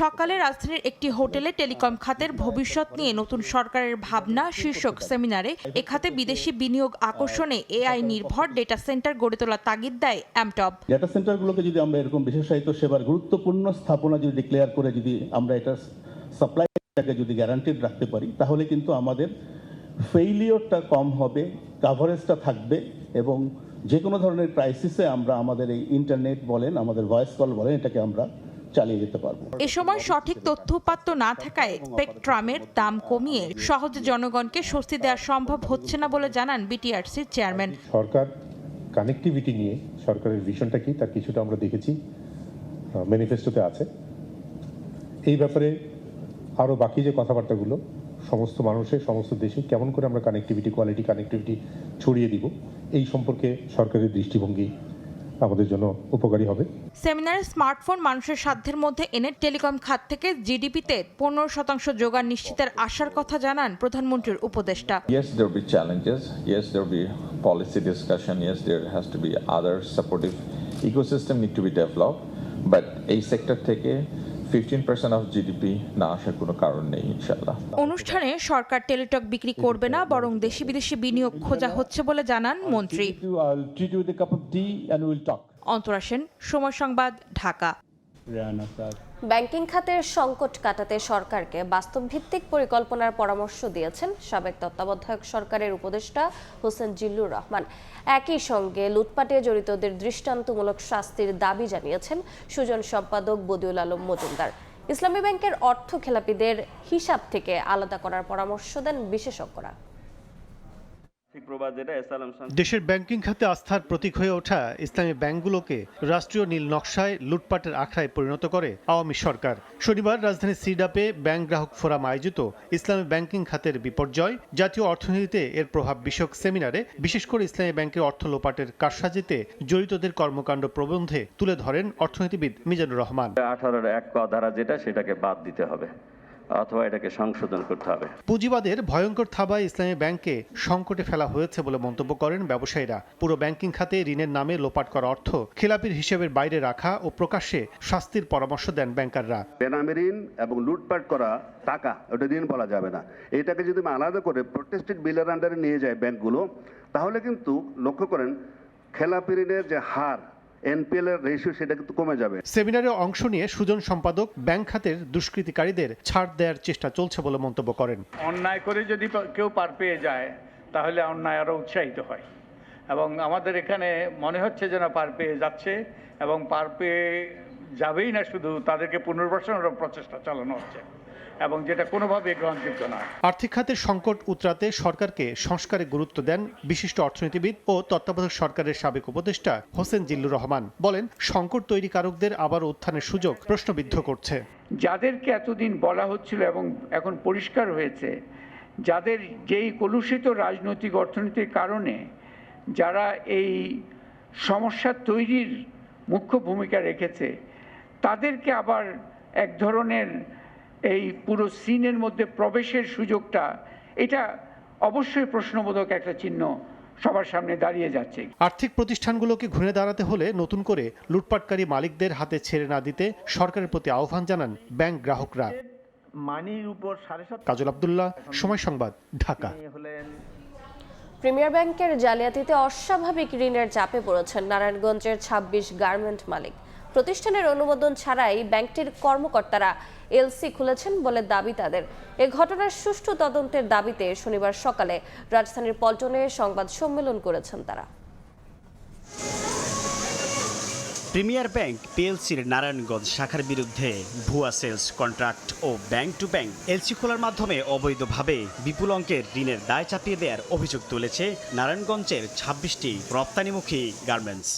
সকালে রাজধানীর একটি হোটেলে টেলিকম খাতের ভবিষ্যৎ নিয়ে নতুন সরকারের ভাবনা শীর্ষক সেমিনারে এ খাতে বিদেশি বিনিয়োগ আকর্ষণে এআই নির্ভর ডেটা সেন্টার গড়ে তোলার তাগিদ দেয় অ্যামটব। ডেটা সেন্টারগুলোকে যদি আমরা এরকম বিশেষায়িত সেবার গুরুত্বপূর্ণ স্থাপনা যদি ডিক্লেয়ার করে যদি আমরা এটা সাপ্লাইটাকে যদি গ্যারান্টিড রাখতে পারি, তাহলে কিন্তু আমাদের ফেইলিওরটা কম হবে, কাভারেজটা থাকবে এবং যে কোনো ধরনের ক্রাইসিসে আমরা আমাদের এই ইন্টারনেট বলেন, আমাদের ভয়েস কল বলেন, এটাকে আমরা চালিয়ে যেতে পারবো। এ সময় সঠিক তথ্য উপাত্ত না থাকায় স্পেকট্রামের দাম কমিয়ে সহজে জনগণকে স্বস্তি দেওয়া সম্ভব হচ্ছে না বলে জানান বিটিআরসির চেয়ারম্যান। সরকার কানেক্টিভিটি নিয়ে সরকারের ভিশনটা কি তার কিছুটা আমরা দেখেছি, ম্যানিফেস্টোতে আছে। এই ব্যাপারে আরও বাকি যে কথাবার্তাগুলো সমস্ত মানুষের সমস্ত দেশে কেমন করে আমরা কানেক্টিভিটি, কোয়ালিটি কানেক্টিভিটি ছড়িয়ে দিব, এই সম্পর্কে সরকারের দৃষ্টিভঙ্গি আমাদের জন্য উপকারী হবে। সেমিনারে স্মার্টফোন মানুষের সাধ্যের মধ্যে এনে টেলিকম খাত থেকে জিডিপিতে 15% যোগান নিশ্চিতের আশার কথা জানান প্রধানমন্ত্রীর উপদেষ্টা। Yes, there will be challenges. Yes, there will be policy discussion. Yes, there has to be other supportive ecosystem need to be developed. But এই সেক্টর থেকে 15% of GDP না আসার কোনো কারণ নেই ইনশাআল্লাহ। অনুষ্ঠানে সরকার টেলিটক বিক্রি করবে না, বরং দেশি বিদেশি বিনিয়োগ খোঁজা হচ্ছে বলে জানান মন্ত্রী। অন্তরা সেন, সময় সংবাদ, ঢাকা। ব্যাংকিং খাতের সংকট কাটাতে সরকারকে বাস্তবভিত্তিক পরিকল্পনার পরামর্শ দিয়েছেন সাবেক তত্ত্বাবধায়ক সরকারের উপদেষ্টা হোসেন জিল্লুর রহমান। একই সঙ্গে লুটপাটে জড়িতদের দৃষ্টান্তমূলক শাস্তির দাবি জানিয়েছেন সুজন সম্পাদক বদিউল আলম মজুমদার। ইসলামী ব্যাংকের অর্থ খেলাপিদের হিসাব থেকে আলাদা করার পরামর্শ দেন বিশেষজ্ঞরা। দেশের ব্যাংকিং খাতে আস্থার প্রতীক হয়ে ওঠা ইসলামী ব্যাংকগুলোকে রাষ্ট্রীয় নীল নকশায় লুটপাটের আখড়ায় পরিণত করে আওয়ামী সরকার। শনিবার রাজধানীর সিডাপে ব্যাংক গ্রাহক ফোরাম আয়োজিত ইসলামী ব্যাংকিং খাতের বিপর্যয়, জাতীয় অর্থনীতিতে এর প্রভাব বিষয়ক সেমিনারে বিশেষ করে ইসলামী ব্যাংকের অর্থ লোপাটের কারসাজিতে জড়িতদের কর্মকাণ্ড প্রবন্ধে তুলে ধরেন অর্থনীতিবিদ মিজানুর রহমান। 18(1) ক ধারা যেটা, সেটাকে বাদ দিতে হবে অথবা এটাকে সংশোধন করতে হবে। পুঁজিবাদের ভয়ঙ্কর থাবায় ইসলামী ব্যাংকে সংকটে ফেলা হয়েছে বলে মন্তব্য করেন ব্যবসায়ীরা। পুরো ব্যাংকিং খাতে ঋণের নামে লোপাট করা অর্থ খেলাপির হিসেবের বাইরে রাখা ও প্রকাশ্যে শাস্তির পরামর্শ দেন ব্যাংকাররা। বেনামী ঋণ এবং লুটপাট করা টাকা, ওটা ঋণ বলা যাবে না। এটাকে যদি আলাদা করে প্রোটেস্টেড বিলের আন্ডারে নিয়ে যায় ব্যাংকগুলো, তাহলে কিন্তু লক্ষ্য করেন খেলাপি ঋণের যে হার, এনপিএল এর রেশিও, সেটা কিন্তু কমে যাবে। সেমিনারে অংশ নিয়ে সুজন সম্পাদক ব্যাংক খাতের দুষ্কৃতিকারীদের ছাড় দেওয়ার চেষ্টা চলছে বলে মন্তব্য করেন। অন্যায় করে যদি কেউ পার পেয়ে যায় তাহলে অন্যায় আরো উৎসাহিত হয় এবং আমাদের এখানে মনে হচ্ছে যেন পার পেয়ে যাচ্ছে এবং পার পেয়ে যাবেই না, শুধু তাদেরকে পুনর্বাসনের প্রচেষ্টা চালানো হচ্ছে এবং যেটা কোনোভাবেই গ্রহণযোগ্য নয়। আর্থিক খাতের সংকট উতরাতে সরকারকে সংস্কারে গুরুত্ব দেন বিশিষ্ট অর্থনীতিবিদ ও তত্ত্বাবধায়ক সরকারের সাবেক উপদেষ্টা হোসেন জিল্লুর রহমান। বলেন, সংকট তৈরিকারকদের আবার উত্থানের সুযোগ প্রশ্নবিদ্ধ করছে। যাদেরকে এতদিন বলা হচ্ছিল এবং এখন পরিষ্কার হয়েছে যাদের যেই কলুষিত রাজনৈতিক অর্থনীতির কারণে যারা এই সমস্যা তৈরির মুখ্য ভূমিকা রেখেছে, তাদেরকে আবার এক ধরনের এই পুরো সিনের মধ্যে প্রবেশের সুযোগটা, এটা অবশ্যই প্রশ্নবোধক একটা চিহ্ন সবার সামনে দাঁড়িয়ে যাচ্ছে। আর্থিক প্রতিষ্ঠানগুলোকে ঘুরে দাঁড়াতে হলে নতুন করে লুটপাটকারী মালিকদের হাতে ছেড়ে না দিতে সরকারের প্রতি আহ্বান জানান ব্যাংক গ্রাহকরা। কাজল আব্দুল্লাহ, সময় সংবাদ, ঢাকা। প্রিমিয়ার ব্যাংকের জালিয়াতিতে অস্বাভাবিক ঋণের চাপে পড়েছেন নারায়ণগঞ্জের ২৬ গার্মেন্ট মালিক। প্রতিষ্ঠানের অনুমোদন ছাড়াই ব্যাংকটির কর্মকর্তারা এলসি খুলেছেন বলে দাবি তাদের। এ ঘটনার সুষ্ঠু তদন্তের দাবিতে শনিবার সকালে রাজধানীর পল্টনে সংবাদ সম্মেলন করেছেন তারা। প্রিমিয়ার ব্যাংক পিএলসির নারায়ণগঞ্জ শাখার বিরুদ্ধে ভুয়া সেলস কন্ট্রাক্ট ও ব্যাংক টু ব্যাংক এলসি খোলার মাধ্যমে অবৈধভাবে বিপুল অঙ্কের ঋণের দায় চাপিয়ে দেওয়ার অভিযোগ তুলেছে নারায়ণগঞ্জের ২৬টি রপ্তানিমুখী গার্মেন্টস।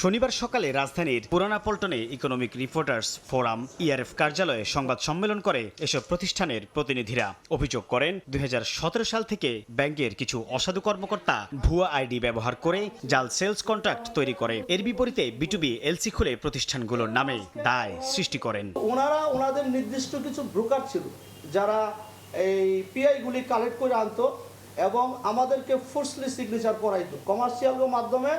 শনিবার সকালে রাজধানীর পুরানা পল্টনে ইকোনমিক রিপোর্টার্স ফোরাম ইআরএফ কার্যালয়ে সংবাদ সম্মেলন করে এসব প্রতিষ্ঠানের প্রতিনিধিরা অভিযোগ করেন ২০১৭ সাল থেকে ব্যাংকের কিছু অসাধু কর্মকর্তা ভুয়া আইডি ব্যবহার করে জাল সেলস কন্ট্রাক্ট তৈরি করে। এর বিপরীতে বিটুবি এলসি খুলে প্রতিষ্ঠানগুলোর নামে দায় সৃষ্টি করেন। ওনাদের নির্দিষ্ট কিছু ব্রোকার ছিল যারা এই পিআইগুলি কালেক্ট করে আনতো এবং আমাদেরকে ফোর্সলি সিগনেচার করাইতো কমার্শিয়ালের মাধ্যমে,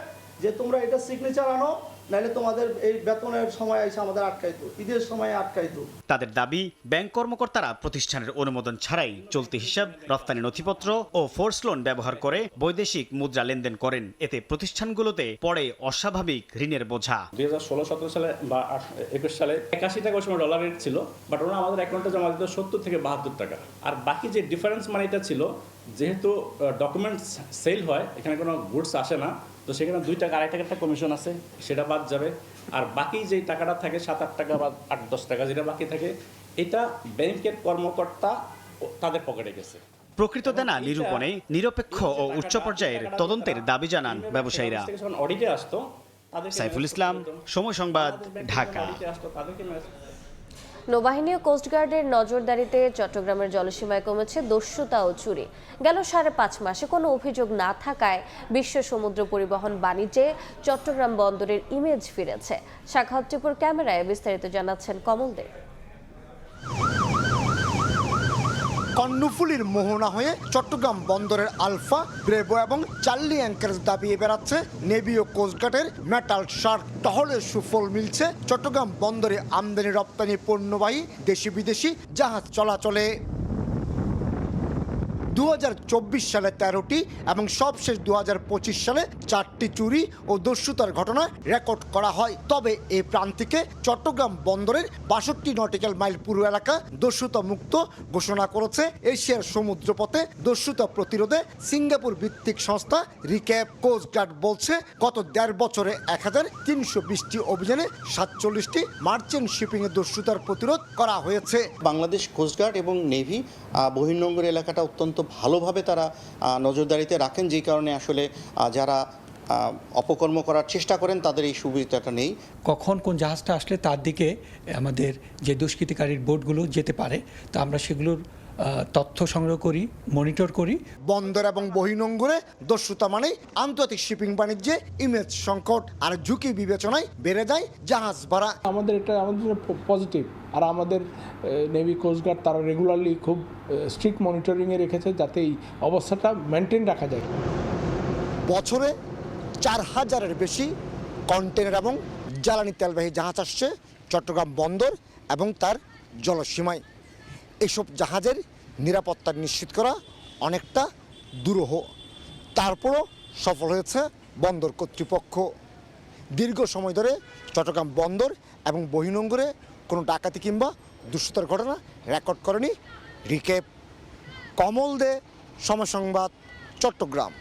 যে তোমরা এটা সিগনেচার আনো, নাহলে তোমাদের এই বেতনের সময় এসে আমাদের আটকাইতো, ঈদের সময় আটকাইতো। তাদের দাবি, ব্যাংক কর্মকর্তারা প্রতিষ্ঠানের অনুমোদন ছাড়াই চলতি হিসাব, রপ্তানি নথিপত্র ও ফোর্স লোন ব্যবহার করে বৈদেশিক মুদ্রা লেনদেন করেন। এতে প্রতিষ্ঠানগুলোতে পড়ে অস্বাভাবিক ঋণের বোঝা। 2016-17 সালে বা 21 সালে 81 টাকা ওই সময় ডলার রেট ছিল, বাট ওরা আমাদের অ্যাকাউন্টে জমা দিত 70 থেকে 72 টাকা। আর বাকি যে ডিফারেন্স মানিটা ছিল, যেহেতু ডকুমেন্টস সেল হয়, এখানে কোনো গুডস আসে না, তো সেখানে 2 টাকা 2.5 টাকা একটা কমিশন আছে, সেটা বাদ যাবে। আর বাকি যে টাকাটা থাকে 7-8 টাকা বা 8-10 টাকা যেটা বাকি থাকে, এটা ব্যাংকের কর্মকর্তা তাদের পকেটে গেছে। প্রকৃত দেনা নিরূপণে নিরপেক্ষ ও উচ্চ পর্যায়ের তদন্তের দাবি জানান ব্যবসায়ীরা। অডিটে আসতো। সাইফুল ইসলাম, সময় সংবাদ, ঢাকা। নৌবাহিনী ও কোস্টগার্ডের নজরদারিতে চট্টগ্রামের জলসীমায় কমেছে দস্যুতা ও চুরি। গেল 5.5 মাসে কোনো অভিযোগ না থাকায় বিশ্ব সমুদ্র পরিবহন বাণিজ্যে চট্টগ্রাম বন্দরের ইমেজ ফিরেছে। সাখাওয়াত টিপুর ক্যামেরায় বিস্তারিত জানাচ্ছেন কমল দে। কর্ণফুলীর মোহনা হয়ে চট্টগ্রাম বন্দরের আলফা, ব্রেভো এবং চার্লি অ্যাঙ্কারেজ দাবিয়ে বেড়াচ্ছে নেভি ও কোস্টগার্ডের মেটাল শার্ক। টহলের সুফল মিলছে চট্টগ্রাম বন্দরে আমদানি রপ্তানি পণ্যবাহী দেশি বিদেশি জাহাজ চলাচলে। 2024 সালে 13টি এবং সবশেষ 2025 সালে 4টি চুরি ও দস্যুতার ঘটনা রেকর্ড করা হয়। তবে এই প্রান্তিকে চট্টগ্রাম বন্দরের 62 নটিক্যাল মাইল পুরো এলাকা দস্যুতা মুক্ত ঘোষণা করেছে এশিয়ার সমুদ্রপথে দস্যুতা প্রতিরোধে সিঙ্গাপুর ভিত্তিক সংস্থা রিক্যাপ। কোস্টগার্ড বলছে গত 1.5 বছরে 1320টি অভিযানে 47টি মার্চেন্ট শিপিংয়ে দস্যুতার প্রতিরোধ করা হয়েছে। বাংলাদেশ কোস্টগার্ড এবং নেভি বহির্নোঙর এলাকাটা অত্যন্ত ভালোভাবে তারা নজরদারিতে রাখেন, যে কারণে আসলে যারা অপকর্ম করার চেষ্টা করেন তাদের এই সুবিধাটা নেই। কখন কোন জাহাজটা আসলে তার দিকে আমাদের যে দুষ্কৃতিকারীর বোটগুলো যেতে পারে, তো আমরা সেগুলোর তথ্য সংগ্রহ করি, মনিটর করি। বন্দর এবং বহির্নোঙরে দস্যুতা মানে আন্তর্জাতিক শিপিং বাণিজ্যে ইমেজ সংকট আর ঝুঁকি বিবেচনায় বেড়ে যায় জাহাজ ভাড়া। আমাদের পজিটিভ, আর আমাদের নেভি কোস্টগার্ড তারা রেগুলারলি খুব স্ট্রিক্ট মনিটরিংয়ে রেখেছে যাতে এই অবস্থাটা মেনটেন রাখা যায়। বছরে 4000-এর বেশি কন্টেনার এবং জ্বালানি তেলবাহী জাহাজ আসছে চট্টগ্রাম বন্দর এবং তার জলসীমায়। এসব জাহাজের নিরাপত্তা নিশ্চিত করা অনেকটা দুরূহ, তারপরও সফল হয়েছে বন্দর কর্তৃপক্ষ। দীর্ঘ সময় ধরে চট্টগ্রাম বন্দর এবং বহির্নোঙরে কোনো ডাকাতি কিংবা দুষ্কৃতার ঘটনা রেকর্ড করেনি রিক্যাপ। কমল দে, সময় সংবাদ, চট্টগ্রাম।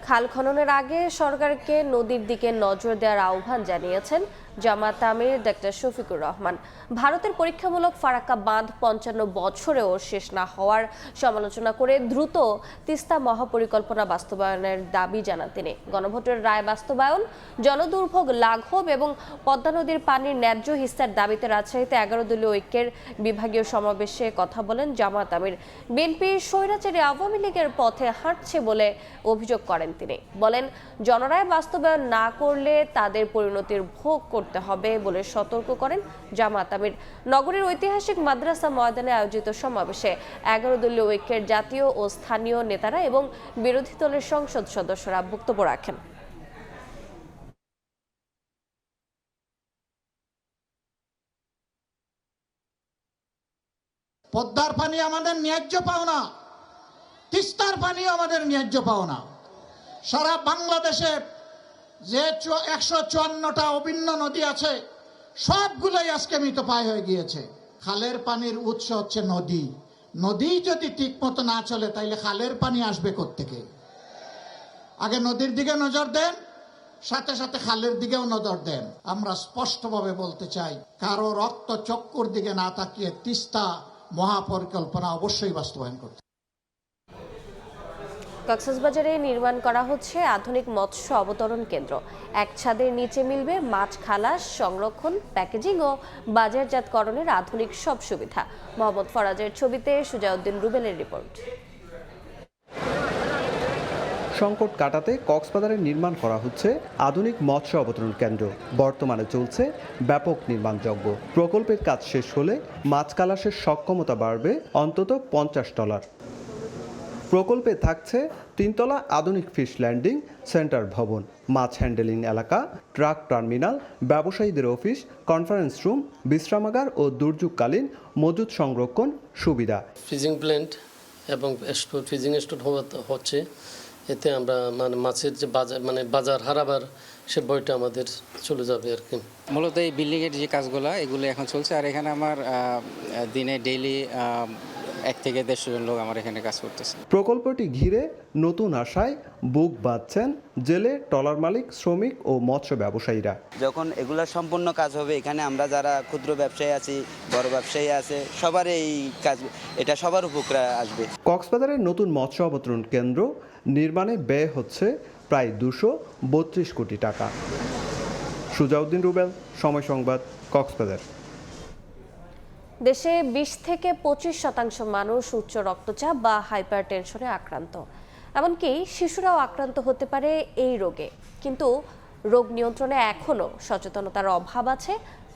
খাল খননের আগে সরকারকে নদীর দিকে নজর দেওয়ার আহ্বান জানিয়েছেন জামাত আমির ডক্টর শফিকুর রহমান। ভারতের পরীক্ষামূলক ফারাক্কা বাঁধ 55 বছরেও শেষ না হওয়ার সমালোচনা করে দ্রুত তিস্তা মহাপরিকল্পনা বাস্তবায়নের দাবি জানান তিনি। গণভোটের রায় বাস্তবায়ন, জনদুর্ভোগ লাঘব এবং পদ্মা নদীর পানির ন্যায্য হিস্সার দাবিতে রাজশাহীতে 11 দলীয় ঐক্যের বিভাগীয় সমাবেশে কথা বলেন জামাত আমির। বিএনপি স্বৈরাচারী আওয়ামী লীগের পথে হাঁটছে বলে অভিযোগ করেন তিনি। বলেন, জনরায় বাস্তবায়ন না করলে তাদের পরিণতির ভোগ করতে হবে বলে সতর্ক করেন জামাত আমির। নগরীর ঐতিহাসিক মাদ্রাসা ময়দানে আয়োজিত সমাবেশে 11 দলীয় ঐক্যের জাতীয় ও স্থানীয় নেতারা এবং বিরোধী দলের সংসদ সদস্যরা বক্তব্য রাখেন। পদ্মার পানি আমাদের ন্যায্য পাওনা, তিস্তার পানি আমাদের ন্যায্য পাওনা। সারা বাংলাদেশে যে 154টা অভিন্ন নদী আছে সবগুলোই আজকে মৃতপ্রায় হয়ে গিয়েছে। খালের পানির উৎস হচ্ছে নদী। নদী যদি ঠিক মতো না চলে তাইলে খালের পানি আসবে কোত্থেকে? আগে নদীর দিকে নজর দেন, সাথে সাথে খালের দিকেও নজর দেন। আমরা স্পষ্টভাবে বলতে চাই, কারো রক্ত চক্কর দিকে না তাকিয়ে তিস্তা মহাপরিকল্পনা অবশ্যই বাস্তবায়ন করতে। কক্সবাজারে নির্মাণ করা হচ্ছে আধুনিক মৎস্য অবতরণ কেন্দ্র। এক ছাদের নিচে মিলবে মাছ খালাস, সংরক্ষণ, প্যাকেজিং ও বাজারজাতকরণের আধুনিক সব সুবিধা। মোহাম্মদ ফরাজের ছবিতে সুজাউদ্দিন রুবেলের রিপোর্ট। সংকট কাটাতে কক্সবাজারে নির্মাণ করা হচ্ছে আধুনিক মৎস্য অবতরণ কেন্দ্র। বর্তমানে চলছে ব্যাপক নির্মাণযজ্ঞ। প্রকল্পের কাজ শেষ হলে মাছ খালাসের সক্ষমতা বাড়বে অন্তত $50। প্রকল্পে থাকছে 3 তলা আধুনিক ফিশ ল্যান্ডিং সেন্টার ভবন, মাছ হ্যান্ডেলিং এলাকা, ট্রাক টার্মিনাল, ব্যবসায়ীদের অফিস, কনফারেন্স রুম, বিশ্রামাগার ও দুর্যোগকালীন মজুদ সংরক্ষণ সুবিধা। ফ্রিজিং প্ল্যান্ট এবং ফ্রিজিং স্টোর হচ্ছে। এতে আমরা মাছের যে বাজার হারাবার সে বইটা আমাদের চলে যাবে আর কি। মূলত এই বিল্ডিংয়ের যে কাজগুলো এগুলো এখন চলছে। আর এখানে আমার দিনে ডেইলি 1 থেকে 150 জন লোক আমার এখানে কাজ করতেছে। প্রকল্পটি ঘিরে নতুন আশায় বুক বাঁধছেন জেলে, ট্রলার মালিক, শ্রমিক ও মৎস্য ব্যবসায়ীরা। যখন এগুলা সম্পূর্ণ কাজ হবে, এখানে আমরা যারা ক্ষুদ্র ব্যবসায়ী আছি, বড় ব্যবসায়ী আছে, সবার এই কাজ, এটা সবার উপকারে আসবে। কক্সবাজারের নতুন মৎস্য অবতরণ কেন্দ্র নির্মাণে ব্যয় হচ্ছে প্রায় 232 কোটি টাকা। সুজাউদ্দিন রুবেল, সময় সংবাদ, কক্সবাজার। দেশে 20 থেকে 25% মানুষ উচ্চ রক্তচাপ বা হাইপারটেনশনে আক্রান্ত। এমনকি শিশুরাও আক্রান্ত হতে পারে এই রোগে। কিন্তু রোগ নিয়ন্ত্রণে এখনও সচেতনতার অভাব আছে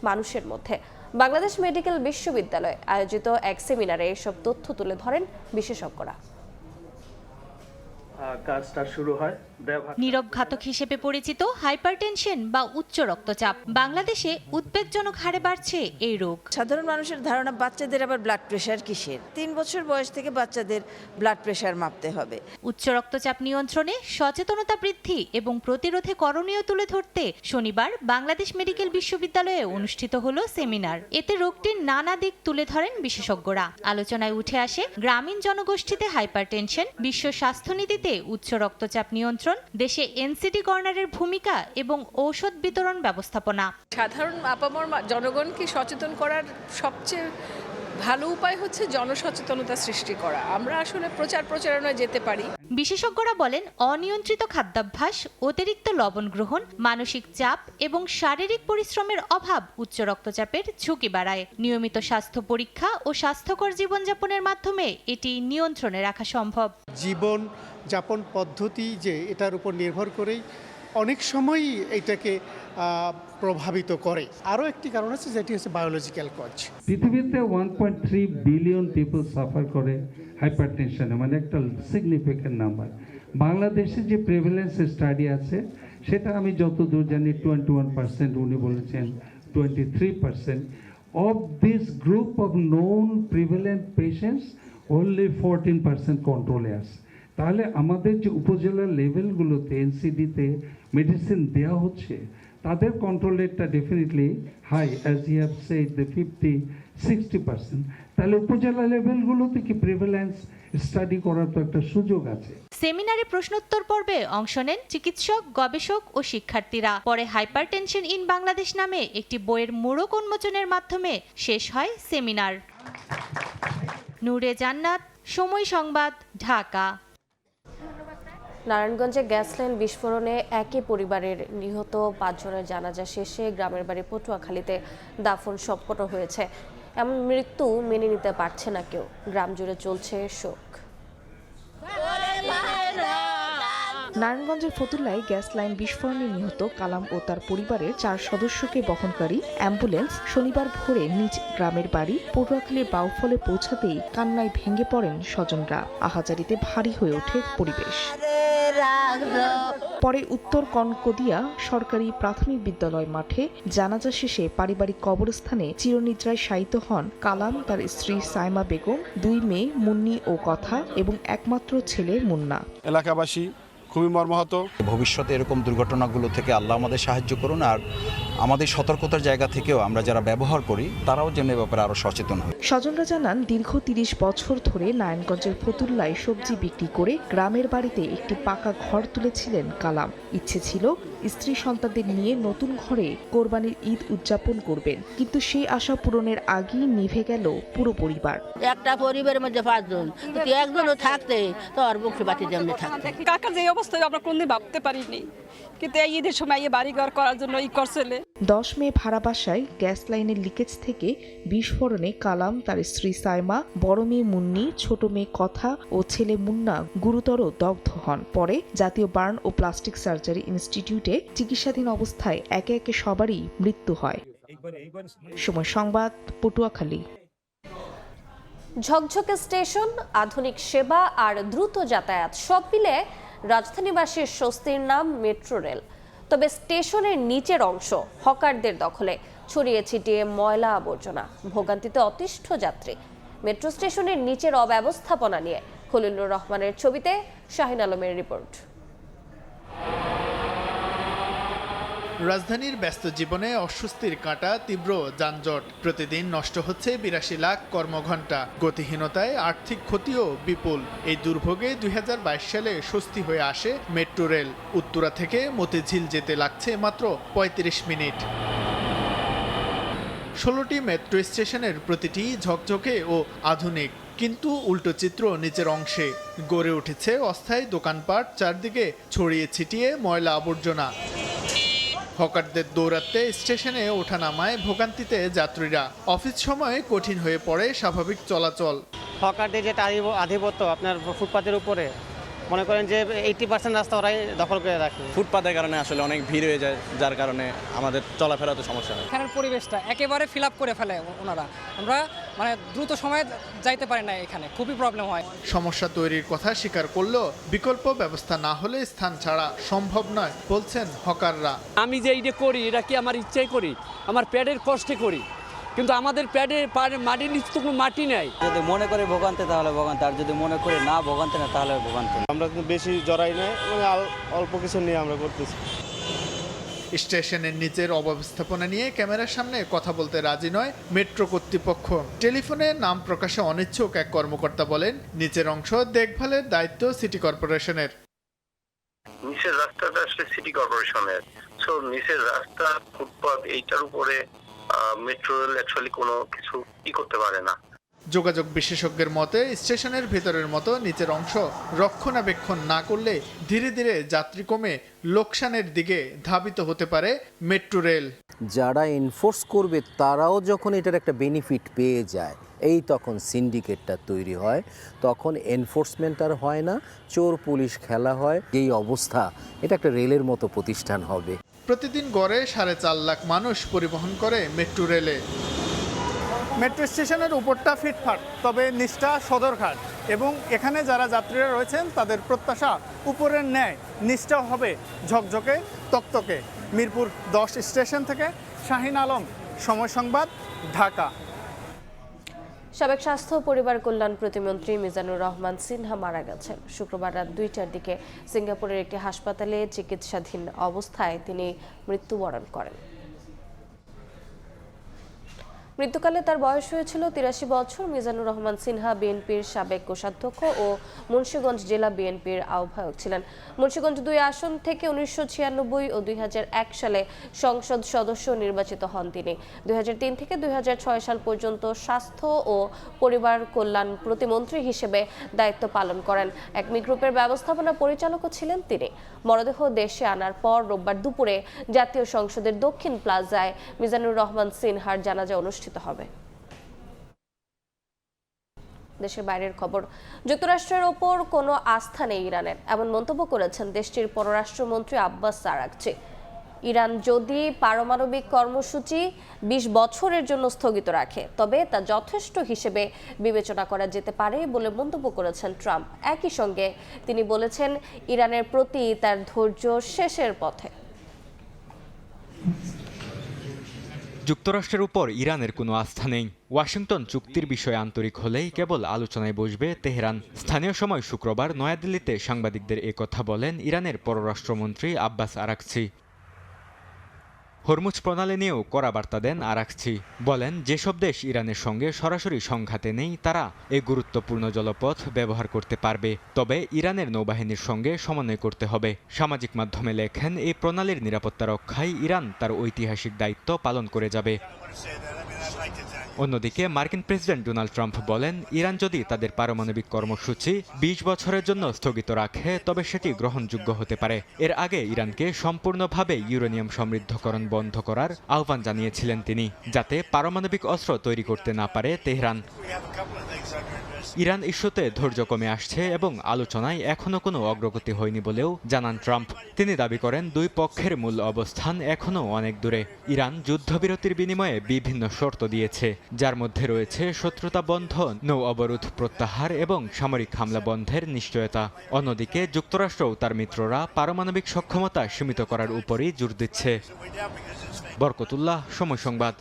মানুষের মধ্যে। বাংলাদেশ মেডিকেল বিশ্ববিদ্যালয়ে আয়োজিত এক সেমিনারে এসব তথ্য তুলে ধরেন বিশেষজ্ঞরা। কাজটা শুরু হয়। নীরব ঘাতক হিসেবে পরিচিত হাইপারটেনশন বা উচ্চ রক্তচাপ বাংলাদেশে উদ্বেগজনক হারে বাড়ছে এই রোগ। সাধারণ মানুষের ধারণা বাচ্চাদের আবার ব্লাড প্রেশার কিসের? 3 বছর বয়স থেকে বাচ্চাদের ব্লাড প্রেশার মাপতে হবে। উচ্চ রক্তচাপ নিয়ন্ত্রণে সচেতনতা বৃদ্ধি এবং প্রতিরোধে করণীয় তুলে ধরতে শনিবার বাংলাদেশ মেডিকেল বিশ্ববিদ্যালয়ে অনুষ্ঠিত হলো সেমিনার। এতে রোগটির নানা দিক তুলে ধরেন বিশেষজ্ঞরা। আলোচনায় উঠে আসে গ্রামীণ জনগোষ্ঠীতে হাইপারটেনশন, বিশ্ব স্বাস্থ্যনীতিতে উচ্চ রক্তচাপ নিয়ন্ত্রণ, দেশে এনসিডি কর্নারের ভূমিকা এবং ঔষধ বিতরণ ব্যবস্থাপনা। সাধারণ আপামর জনগণকে সচেতন করার সবচেয়ে ভালো উপায় হচ্ছে জনসচেতনতা সৃষ্টি করা। আমরা আসলে প্রচারণায় যেতে পারি। বিশেষজ্ঞরা বলেন, অনিয়ন্ত্রিত খাদ্যাভ্যাস, অতিরিক্ত লবণ গ্রহণ, মানসিক চাপ এবং শারীরিক পরিশ্রমের অভাব উচ্চ রক্তচাপের ঝুঁকি বাড়ায়। নিয়মিত স্বাস্থ্য পরীক্ষা ও স্বাস্থ্যকর জীবনযাপনের মাধ্যমে এটি নিয়ন্ত্রণে রাখা সম্ভব। জীবন যাপন পদ্ধতি যে এটার উপর নির্ভর করেই অনেক সময়ই এটাকে প্রভাবিত করে। আরও একটি কারণ আছে, যেটি হচ্ছে বায়োলজিক্যাল কজ। পৃথিবীতে 1.3 বিলিয়ন পিপল সাফার করে হাইপারটেনশনে, মানে একটা সিগনিফিক্যান্ট নাম্বার। বাংলাদেশে যে প্রেভেলেন্স স্টাডি আছে সেটা আমি যতদূর জানি 21%, উনি বলেছেন 23%। Of this group of known prevalent patients only 14% কন্ট্রোলে আছে। তাহলে আমাদের যে উপজেলা লেভেলগুলোতে এনসিডিতে মেডিসিন দেওয়া হচ্ছে তাদের কন্ট্রোল রেটটা definitely high, as you have said the 50-60%। তাহলে উপজেলা লেভেলগুলোতে কি প্রিভ্যালেন্স স্টাডি করার তো একটা সুযোগ আছে। সেমিনারে প্রশ্নোত্তর পর্বে অংশ নেন চিকিৎসক, গবেষক ও শিক্ষার্থীরা। পরে হাইপারটেনশন ইন বাংলাদেশ নামে একটি বইয়ের মোড়ক উন্মোচনের মাধ্যমে শেষ হয় সেমিনার। নূরে জান্নাত, সময় সংবাদ, ঢাকা। নারায়ণগঞ্জে গ্যাস লাইন বিস্ফোরণে একই পরিবারের নিহত 5 জনের জানাজা শেষে গ্রামের বাড়ি পটুয়াখালীতে দাফন সম্পন্ন হয়েছে। এমন মৃত্যু মেনে নিতে পারছে না কেউ। গ্রাম জুড়ে চলছে শোক। নারায়ণগঞ্জের ফতুল্লায় গ্যাস লাইন বিস্ফোরণে নিহত কালাম ও তার পরিবারের 4 সদস্যকে বহনকারী অ্যাম্বুলেন্স শনিবার ভোরে নিজ গ্রামের বাড়ি পটুয়াখালীর বাউফলে পৌঁছাতেই কান্নায় ভেঙে পড়েন স্বজনরা। আহাজারিতে ভারী হয়ে ওঠে পরিবেশ। পরে উত্তর কনকদিয়া সরকারি প্রাথমিক বিদ্যালয় মাঠে জানাজা শেষে পারিবারিক কবরস্থানে চিরনিদ্রায় শায়িত হন কালাম, তার স্ত্রী সাইমা বেগম, 2 মেয়ে মুন্নি ও কথা এবং একমাত্র ছেলে মুন্না। এলাকাবাসী খুবই মর্মাহত। ভবিষ্যতে এরকম দুর্ঘটনাগুলো থেকে আল্লাহ আমাদের সাহায্য করুন, আর আমাদের সতর্কতার জায়গা থেকেও আমরা যারা ব্যবহার করি তারাও যেন এ ব্যাপারে আরো সচেতন হয়। স্বজনরা জানান, দীর্ঘ 30 বছর ধরে নারায়ণগঞ্জের ফতুল্লায় সবজি বিক্রি করে গ্রামের বাড়িতে একটি পাকা ঘর তুলেছিলেন কালাম। ইচ্ছে ছিল স্ত্রী সন্তানদের নিয়ে নতুন ঘরে কোরবানির ঈদ উদযাপন করবেন, কিন্তু সেই আশা পূরণের আগেই নিভে গেল পুরো পরিবার। একটা পরিবারের মধ্যে 5 জন, কিন্তু একজনও থাকতে তো আর বুকটা বাতি যেমনি থাকতে। কাকার যে অবস্থায় আমরা কোনদিন ভাবতে পারিনি, কিন্তু এই ঈদের সময় এই বাড়িঘর করার জন্য ই করছিলে। 10 মে ভাড়া বাসায় গ্যাস লাইনের লিকেজ থেকে বিস্ফোরণে কালাম, তার স্ত্রী সাইমা, বড় মেয়ে মুন্নি, ছোট মেয়ে কথা ও ছেলে মুন্না গুরুতর দগ্ধ হন। পরে জাতীয় বার্ন ও প্লাস্টিক সার্জারি ইনস্টিটিউটে চিকিৎসাধীন অবস্থায় একে একে সবারই মৃত্যু হয়। সময় সংবাদ, পটুয়াখালী। ঝকঝকে স্টেশন, আধুনিক সেবা আর দ্রুত যাতায়াত সব মিলে রাজধানীবাসীর স্বস্তির নাম মেট্রো রেল। তবে স্টেশনের নিচের অংশ হকারদের দখলে, ছড়িয়ে ছিটিয়ে ময়লা আবর্জনা, ভোগান্তিতে অতিষ্ঠ যাত্রী। মেট্রো স্টেশনের নিচের অব্যবস্থাপনা নিয়ে খলিলুর রহমানের ছবিতে শাহিন আলমের রিপোর্ট। রাজধানীর ব্যস্ত জীবনে অস্বস্তির কাঁটা, তীব্র যানজট, প্রতিদিন নষ্ট হচ্ছে 82 লাখ কর্মঘণ্টা, গতিহীনতায় আর্থিক ক্ষতিও বিপুল। এই দুর্ভোগে 2022 সালে স্বস্তি হয়ে আসে মেট্রো রেল। উত্তরা থেকে মতিঝিল যেতে লাগছে মাত্র 35 মিনিট। 16টি মেট্রো স্টেশনের প্রতিটি ঝকঝকে ও আধুনিক, কিন্তু উল্টো চিত্র নিচের অংশে। গড়ে উঠেছে অস্থায়ী দোকানপাট, চারদিকে ছড়িয়ে ছিটিয়ে ময়লা আবর্জনা। হকারদের দৌরাত্মে স্টেশনে ওঠানামায় ভোগান্তিতে যাত্রীরা। অফিস সময়ে কঠিন হয়ে পড়ে স্বাভাবিক চলাচল। হকারদের যে আধিপত্য আপনার ফুটপাতের উপরে, মনে করেন যে 80% রাস্তা ওরাই দখল করে রাখে। ফুটপাতের কারণে আসলে অনেক ভিড় হয়ে যায়, যার কারণে আমাদের চলাফেরাতে সমস্যা হয়। এখানের পরিবেশটা একেবারে ফিল আপ করে ফেলে ওনারা, আমরা মানে দ্রুত সময়ে যাইতে পারি না, এখানে খুবই প্রবলেম হয়। সমস্যা তৈরির কথা স্বীকার করলেও বিকল্প ব্যবস্থা না হলে স্থান ছাড়া সম্ভব নয় বলছেন হকাররা। আমি যে এইটা করি, এটা কি আমার ইচ্ছাই করি, আমার পেটের কষ্টে করি, কিন্তু আমাদের পেটে মাটির নিচে তো কোনো মাটি নেই। যদি মনে করে ভোগান্তি তাহলে ভোগান্তি, আর যদি মনে করে না ভোগান্তি না তাহলে ভোগান্তি। আমরা কিন্তু বেশি জড়াই না, মানে অল্প কিছু নিয়ে আমরা করতেছি। স্টেশনের নিচের অব্যবস্থাপনা নিয়ে ক্যামেরার সামনে কথা বলতে রাজি নয় মেট্রো কর্তৃপক্ষ। টেলিফোনে নাম প্রকাশে অনিচ্ছুক এক কর্মকর্তা বলেন, নিচের অংশ দেখভালের দায়িত্ব সিটি কর্পোরেশনের। নিচের রাস্তাটা আসলে সিটি কর্পোরেশনের, সো নিচের রাস্তা, ফুটপাত, এইটার উপরে মেট্রো রেল অ্যাকচুয়ালি কোনো কিছু করতে পারে না। যোগাযোগ বিশেষজ্ঞের মতে, স্টেশনের ভেতরের মতো নিচের অংশ রক্ষণাবেক্ষণ না করলে ধীরে ধীরে যাত্রী কমে লোকসানের দিকে ধাবিত হতে পারে মেট্রো রেল। যারা এনফোর্স করবে তারাও যখন এটার একটা বেনিফিট পেয়ে যায়, এই তখন সিন্ডিকেটটা তৈরি হয়, তখন এনফোর্সমেন্ট আর হয় না, চোর পুলিশ খেলা হয়। এই অবস্থা, এটা একটা রেলের মতো প্রতিষ্ঠান হবে। প্রতিদিন গড়ে 4.5 লাখ মানুষ পরিবহন করে মেট্রো রেলে। মেট্রো স্টেশনের উপরটা ফিটফাট, তবে নিচটা সদরঘাট, এবং এখানে যারা যাত্রীরা রয়েছেন তাদের প্রত্যাশা উপরের ন্যায় নিচটাও হবে ঝকঝকে তকতকে। মিরপুর 10 স্টেশন থেকে শাহিন আলম, সময় সংবাদ, ঢাকা। সাবেক স্বাস্থ্য ও পরিবার কল্যাণ প্রতিমন্ত্রী মিজানুর রহমান সিনহা মারা গেছেন। শুক্রবার রাত 2টার দিকে সিঙ্গাপুরের একটি হাসপাতালে চিকিৎসাধীন অবস্থায় তিনি মৃত্যুবরণ করেন। মৃত্যুকালে তার বয়স হয়েছিল 83 বছর। মিজানুর রহমান সিনহা বিএনপির সাবেক কোষাধ্যক্ষ ও মুন্সিগঞ্জ জেলা বিএনপির আহ্বায়ক ছিলেন। মুন্সিগঞ্জ 2 আসন থেকে 1996 ও 2001 সালে সংসদ সদস্য নির্বাচিত হন তিনি। 2003 থেকে 2006 সাল পর্যন্ত স্বাস্থ্য ও পরিবার কল্যাণ প্রতিমন্ত্রী হিসেবে দায়িত্ব পালন করেন। একমি গ্রুপের ব্যবস্থাপনা পরিচালকও ছিলেন তিনি। মরদেহ দেশে আনার পর রোববার দুপুরে জাতীয় সংসদের দক্ষিণ প্লাজায় মিজানুর রহমান সিনহার জানাজা অনুষ্ঠিত হবে। দেশের বাইরের খবর, যুক্তরাষ্ট্রের ওপর কোনো আস্থা নেই ইরানের, এমন মন্তব্য করেছেন দেশটির পররাষ্ট্রমন্ত্রী আব্বাস আরাগচি। ইরান যদি পারমাণবিক কর্মসূচি 20 বছরের জন্য স্থগিত রাখে তবে তা যথেষ্ট হিসেবে বিবেচনা করা যেতে পারে বলে মন্তব্য করেছেন ট্রাম্প। একই সঙ্গে তিনি বলেছেন ইরানের প্রতি তার ধৈর্য শেষের পথে। যুক্তরাষ্ট্রের উপর ইরানের কোনো আস্থা নেই। ওয়াশিংটন চুক্তির বিষয়ে আন্তরিক হলেই কেবল আলোচনায় বসবে তেহরান। স্থানীয় সময় শুক্রবার নয়াদিল্লিতে সাংবাদিকদের একথা বলেন ইরানের পররাষ্ট্রমন্ত্রী আব্বাস আরাগচি। হরমুজ প্রণালী নিয়েও কড়া বার্তা দেন আরাগচি। বলেন, যেসব দেশ ইরানের সঙ্গে সরাসরি সংঘাতে নেই তারা এই গুরুত্বপূর্ণ জলপথ ব্যবহার করতে পারবে, তবে ইরানের নৌবাহিনীর সঙ্গে সমন্বয় করতে হবে। সামাজিক মাধ্যমে লেখেন, এই প্রণালীর নিরাপত্তা রক্ষায় ইরান তার ঐতিহাসিক দায়িত্ব পালন করে যাবে। অন্যদিকে মার্কিন প্রেসিডেন্ট ডোনাল্ড ট্রাম্প বলেন, ইরান যদি তাদের পারমাণবিক কর্মসূচি 20 বছরের জন্য স্থগিত রাখে তবে সেটি গ্রহণযোগ্য হতে পারে। এর আগে ইরানকে সম্পূর্ণভাবে ইউরেনিয়াম সমৃদ্ধকরণ বন্ধ করার আহ্বান জানিয়েছিলেন তিনি, যাতে পারমাণবিক অস্ত্র তৈরি করতে না পারে তেহরান। ইরান ইস্যুতে ধৈর্য কমে আসছে এবং আলোচনায় এখনও কোনো অগ্রগতি হয়নি বলেও জানান ট্রাম্প। তিনি দাবি করেন, দুই পক্ষের মূল অবস্থান এখনও অনেক দূরে। ইরান যুদ্ধবিরতির বিনিময়ে বিভিন্ন শর্ত দিয়েছে, যার মধ্যে রয়েছে শত্রুতা বন্ধ, নৌ অবরোধ প্রত্যাহার এবং সামরিক হামলা বন্ধের নিশ্চয়তা। অন্যদিকে যুক্তরাষ্ট্রও তার মিত্ররা পারমাণবিক সক্ষমতা সীমিত করার উপরই জোর দিচ্ছে। বরকতুল্লাহ, সময় সংবাদ।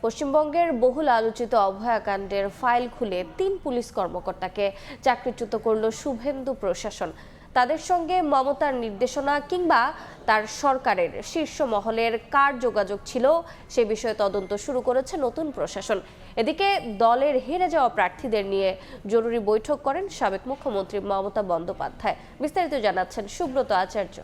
পশ্চিমবঙ্গের বহুল আলোচিত অভয়াকাণ্ডের ফাইল খুলে 3 পুলিশ কর্মকর্তাকে চাকরিচ্যুত করল শুভেন্দু প্রশাসন। তাদের সঙ্গে মমতার নির্দেশনা কিংবা তার সরকারের শীর্ষ মহলের কার যোগাযোগ ছিল সে বিষয়ে তদন্ত শুরু করেছে নতুন প্রশাসন। এদিকে দলের হেরে যাওয়া প্রার্থীদের নিয়ে জরুরি বৈঠক করেন সাবেক মুখ্যমন্ত্রী মমতা বন্দ্যোপাধ্যায়। বিস্তারিত জানাচ্ছেন সুব্রত আচার্য।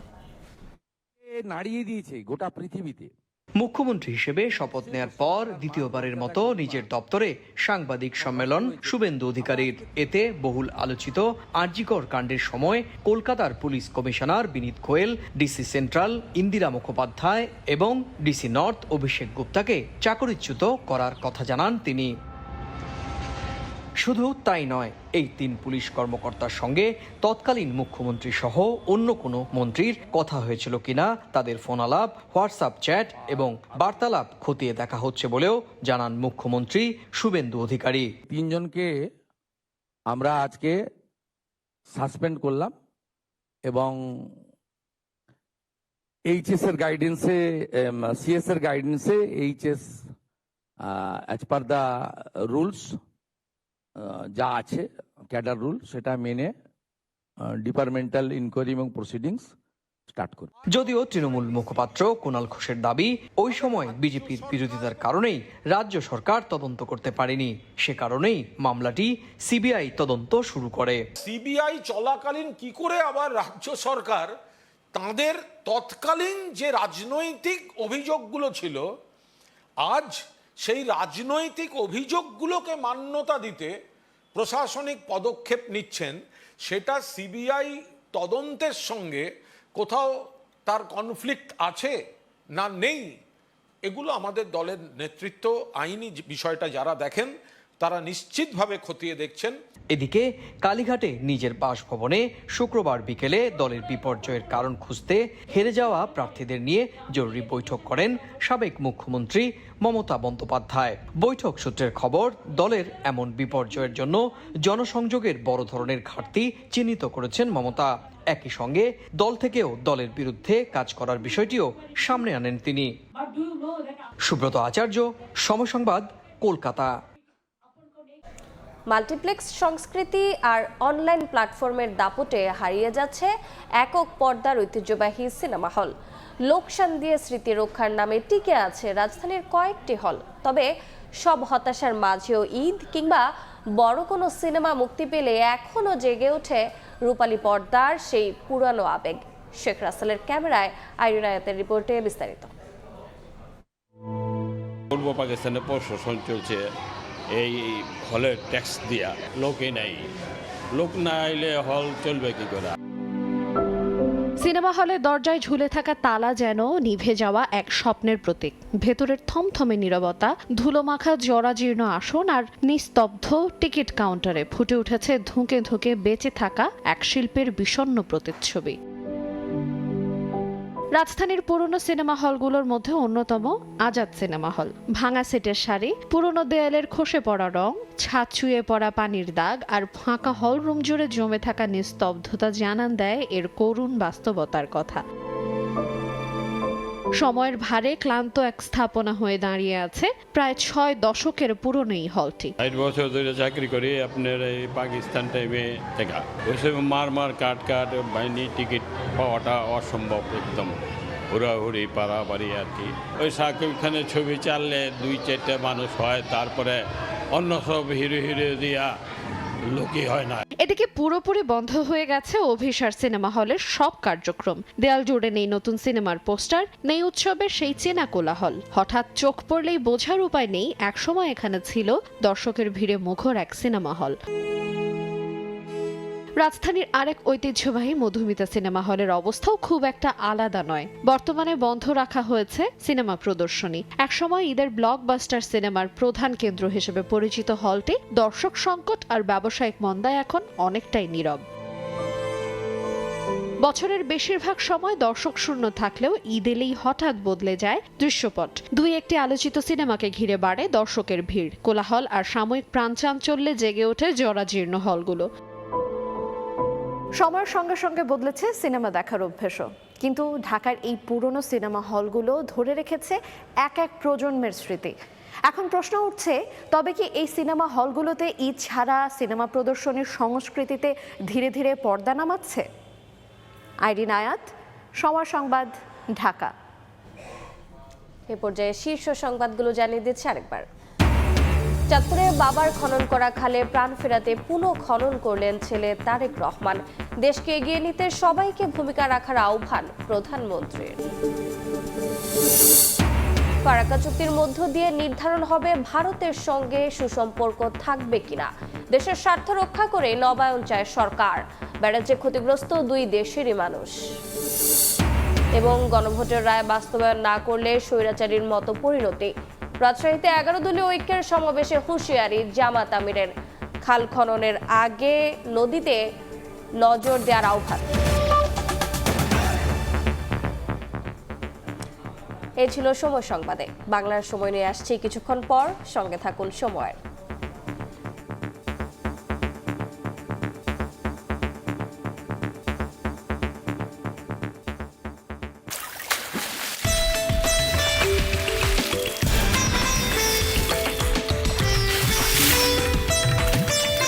নাড়িয়ে দিয়েছে গোটা পৃথিবীতে। মুখ্যমন্ত্রী হিসেবে শপথ নেয়ার পর দ্বিতীয়বারের মতো নিজের দপ্তরে সাংবাদিক সম্মেলন শুভেন্দু অধিকারীর। এতে বহুল আলোচিত আরজিকর কাণ্ডের সময় কলকাতার পুলিশ কমিশনার বিনীত গোয়েল, ডিসি সেন্ট্রাল ইন্দিরা মুখোপাধ্যায় এবং ডিসি নর্থ অভিষেক গুপ্তাকে চাকরিচ্যুত করার কথা জানান তিনি। শুধু তাই নয়, এই 3 পুলিশ কর্মকর্তার সঙ্গে তৎকালীন মুখ্যমন্ত্রী সহ অন্য কোনো মন্ত্রীর কথা হয়েছিল কিনা তাদের ফোন আলাপ, হোয়াটসঅ্যাপ চ্যাট এবং বার্তালাপ খতিয়ে দেখা হচ্ছে বলেও জানান মুখ্যমন্ত্রী শুভেন্দু অধিকারী। 3 জনকে আমরা আজকে সাসপেন্ড করলাম এবং এইচএস এর গাইডেন্সে, সিএস এর গাইডেন্সে HS as per the rules যা আছে ক্যাডার রুল সেটা মেনে ডিপার্টমেন্টাল ইনকোয়ারি এবং প্রসিডিংস স্টার্ট করে। যদিও তৃণমূল মুখপাত্র কুণাল ঘোষের দাবি, ওই সময় বিজেপির বিরোধিতার কারণেই রাজ্য সরকার তদন্ত করতে পারেনি, সে কারণেই মামলাটি সিবিআই তদন্ত শুরু করে। সিবিআই চলাকালীন কি করে আবার রাজ্য সরকার তাদের তৎকালীন যে রাজনৈতিক অভিযোগগুলো ছিল, আজ সেই রাজনৈতিক অভিযোগগুলোকে মান্যতা দিতে প্রশাসনিক পদক্ষেপ নিচ্ছেন, সেটা সিবিআই তদন্তের সঙ্গে কোথাও তার কনফ্লিক্ট আছে না নেই, এগুলো আমাদের দলের নেতৃত্ব, আইনি বিষয়টা যারা দেখেন তারা নিশ্চিতভাবে খতিয়ে দেখছেন। এদিকে কালীঘাটে নিজের বাসভবনে শুক্রবার বিকেলে দলের বিপর্যয়ের কারণ খুঁজতে হেরে যাওয়া প্রার্থীদের নিয়ে জরুরি বৈঠক করেন সাবেক মুখ্যমন্ত্রী মমতা বন্দ্যোপাধ্যায়। বৈঠক সূত্রের খবর, দলের এমন বিপর্যয়ের জন্য জনসংযোগের বড় ধরনের ঘাটতি চিহ্নিত করেছেন মমতা। একই সঙ্গে দল থেকেও দলের বিরুদ্ধে কাজ করার বিষয়টিও সামনে আনেন তিনি। সুব্রত আচার্য, সময় সংবাদ, কলকাতা। মাল্টিপ্লেক্স সংস্কৃতি আর অনলাইন প্ল্যাটফর্মের দাপটে হারিয়ে যাচ্ছে একক পর্দার ঐতিহ্যবাহী সিনেমা হল। লোকসান দিয়ে স্মৃতি রক্ষার নামে টিকে আছে রাজধানীর কয়েকটি হল। তবে সব হতাশার মাঝেও ঈদ কিংবা বড় কোনো সিনেমা মুক্তি পেলে এখনও জেগে ওঠে রূপালী পর্দার সেই পুরানো আবেগ। শেখ রাসেলের ক্যামেরায় আইরিন আয়াতের রিপোর্টে বিস্তারিত। পূর্ব পাকিস্তানে প্রশাসন চলছে এই হলের ট্যাক্স দিয়া, লোকে নাই, লোক না আইলে হল চলবে কি করে? সিনেমা হলে দরজায় ঝুলে থাকা তালা যেন নিভে যাওয়া এক স্বপ্নের প্রতীক। ভেতরের থমথমে নীরবতা, ধুলোমাখা জরাজীর্ণ আসন আর নিস্তব্ধ টিকিট কাউন্টারে ফুটে উঠেছে ধুঁকে ধুঁকে বেঁচে থাকা এক শিল্পের বিষণ্ণ প্রতিচ্ছবি। রাজধানীর পুরনো সিনেমা হলগুলোর মধ্যে অন্যতম আজাদ সিনেমা হল। ভাঙা সেটের সারি, পুরনো দেয়ালের খসে পড়া রং, ছাদ ছুঁয়ে পড়া পানির দাগ আর ফাঁকা হল রুম জুড়ে জমে থাকা নিস্তব্ধতা জানান দেয় এর করুণ বাস্তবতার কথা। সময়ের ভারে ক্লান্ত এক স্থাপনা হয়ে দাঁড়িয়ে আছে প্রায় 6 দশকের পুরনো এই হলটি। 8 বছর ধরে চাকরি করি আপনার এই পাকিস্তান টাইমে থেকে, ওইসব মার কাট বাহিনী টিকিট পাওয়াটা অসম্ভব, একদম হুড়াহুড়ি পারাপারি আর কি। ওই শাকিব খানের ছবি চাললে 2-4টা মানুষ হয়, তারপরে অন্য সব হিরো দিয়া লোকই হয় না। এদিকে পুরোপুরি বন্ধ হয়ে গেছে অভিসার সিনেমা হলের সব কার্যক্রম। দেয়াল জুড়ে নেই নতুন সিনেমার পোস্টার, নেই উৎসবের সেই চেনা কোলাহল। হঠাৎ চোখ পড়লেই বোঝার উপায় নেই একসময় এখানে ছিল দর্শকের ভিড়ে মুখর এক সিনেমা হল। রাজধানীর আরেক ঐতিহ্যবাহী মধুমিতা সিনেমা হলের অবস্থাও খুব একটা আলাদা নয়। বর্তমানে বন্ধ রাখা হয়েছে সিনেমা প্রদর্শনী। একসময় ঈদের ব্লকবাস্টার সিনেমার প্রধান কেন্দ্র হিসেবে পরিচিত হলটি দর্শক সংকট আর ব্যবসায়িক মন্দায় এখন অনেকটাই নীরব। বছরের বেশিরভাগ সময় দর্শক শূন্য থাকলেও ঈদ এলেই হঠাৎ বদলে যায় দৃশ্যপট। 2-1টি আলোচিত সিনেমাকে ঘিরে বাড়ে দর্শকের ভিড়। কোলাহল আর সাময়িক প্রাণচাঞ্চল্যে জেগে ওঠে জরাজীর্ণ হলগুলো। সময়ের সঙ্গে সঙ্গে বদলেছে সিনেমা দেখার অভ্যেসও, কিন্তু ঢাকার এই পুরনো সিনেমা হলগুলো ধরে রেখেছে এক প্রজন্মের স্মৃতি। এখন প্রশ্ন উঠছে, তবে কি এই সিনেমা হলগুলোতে ঈদ ছাড়া সিনেমা প্রদর্শনীর সংস্কৃতিতে ধীরে ধীরে পর্দা নামাচ্ছে? আইরিন আয়াত, সময় সংবাদ, ঢাকা। এ পর্যায়ে শীর্ষ সংবাদগুলো জানিয়ে দিচ্ছে আরেকবার। চাঁদপুরে বাবার খনন করা খালে প্রাণ ফেরাতে পুনঃ খনন করলেন ছেলে তারেক রহমান। দেশকে এগিয়ে নিতে সবাইকে ভূমিকা রাখার আহ্বান প্রধানমন্ত্রীর। ফারাক্কা চুক্তির মধ্য দিয়ে নির্ধারণ হবে ভারতের সঙ্গে সুসম্পর্ক থাকবে কিনা। দেশের স্বার্থ রক্ষা করে নবায়ন চায় সরকার। ব্যারাজে ক্ষতিগ্রস্ত 2 দেশেরই মানুষ। এবং গণভোটের রায় বাস্তবায়ন না করলে স্বৈরাচারীর মতো পরিণতি। রাজশাহীতে 11 দলীয় ঐক্যের সমাবেশে হুঁশিয়ারি জামাত আমিরের। খাল খননের আগে নদীতে নজর দেওয়ার আহ্বান। এই ছিল সময় সংবাদে। বাংলার সময় নিয়ে আসছি কিছুক্ষণ পর, সঙ্গে থাকুন সময়ের।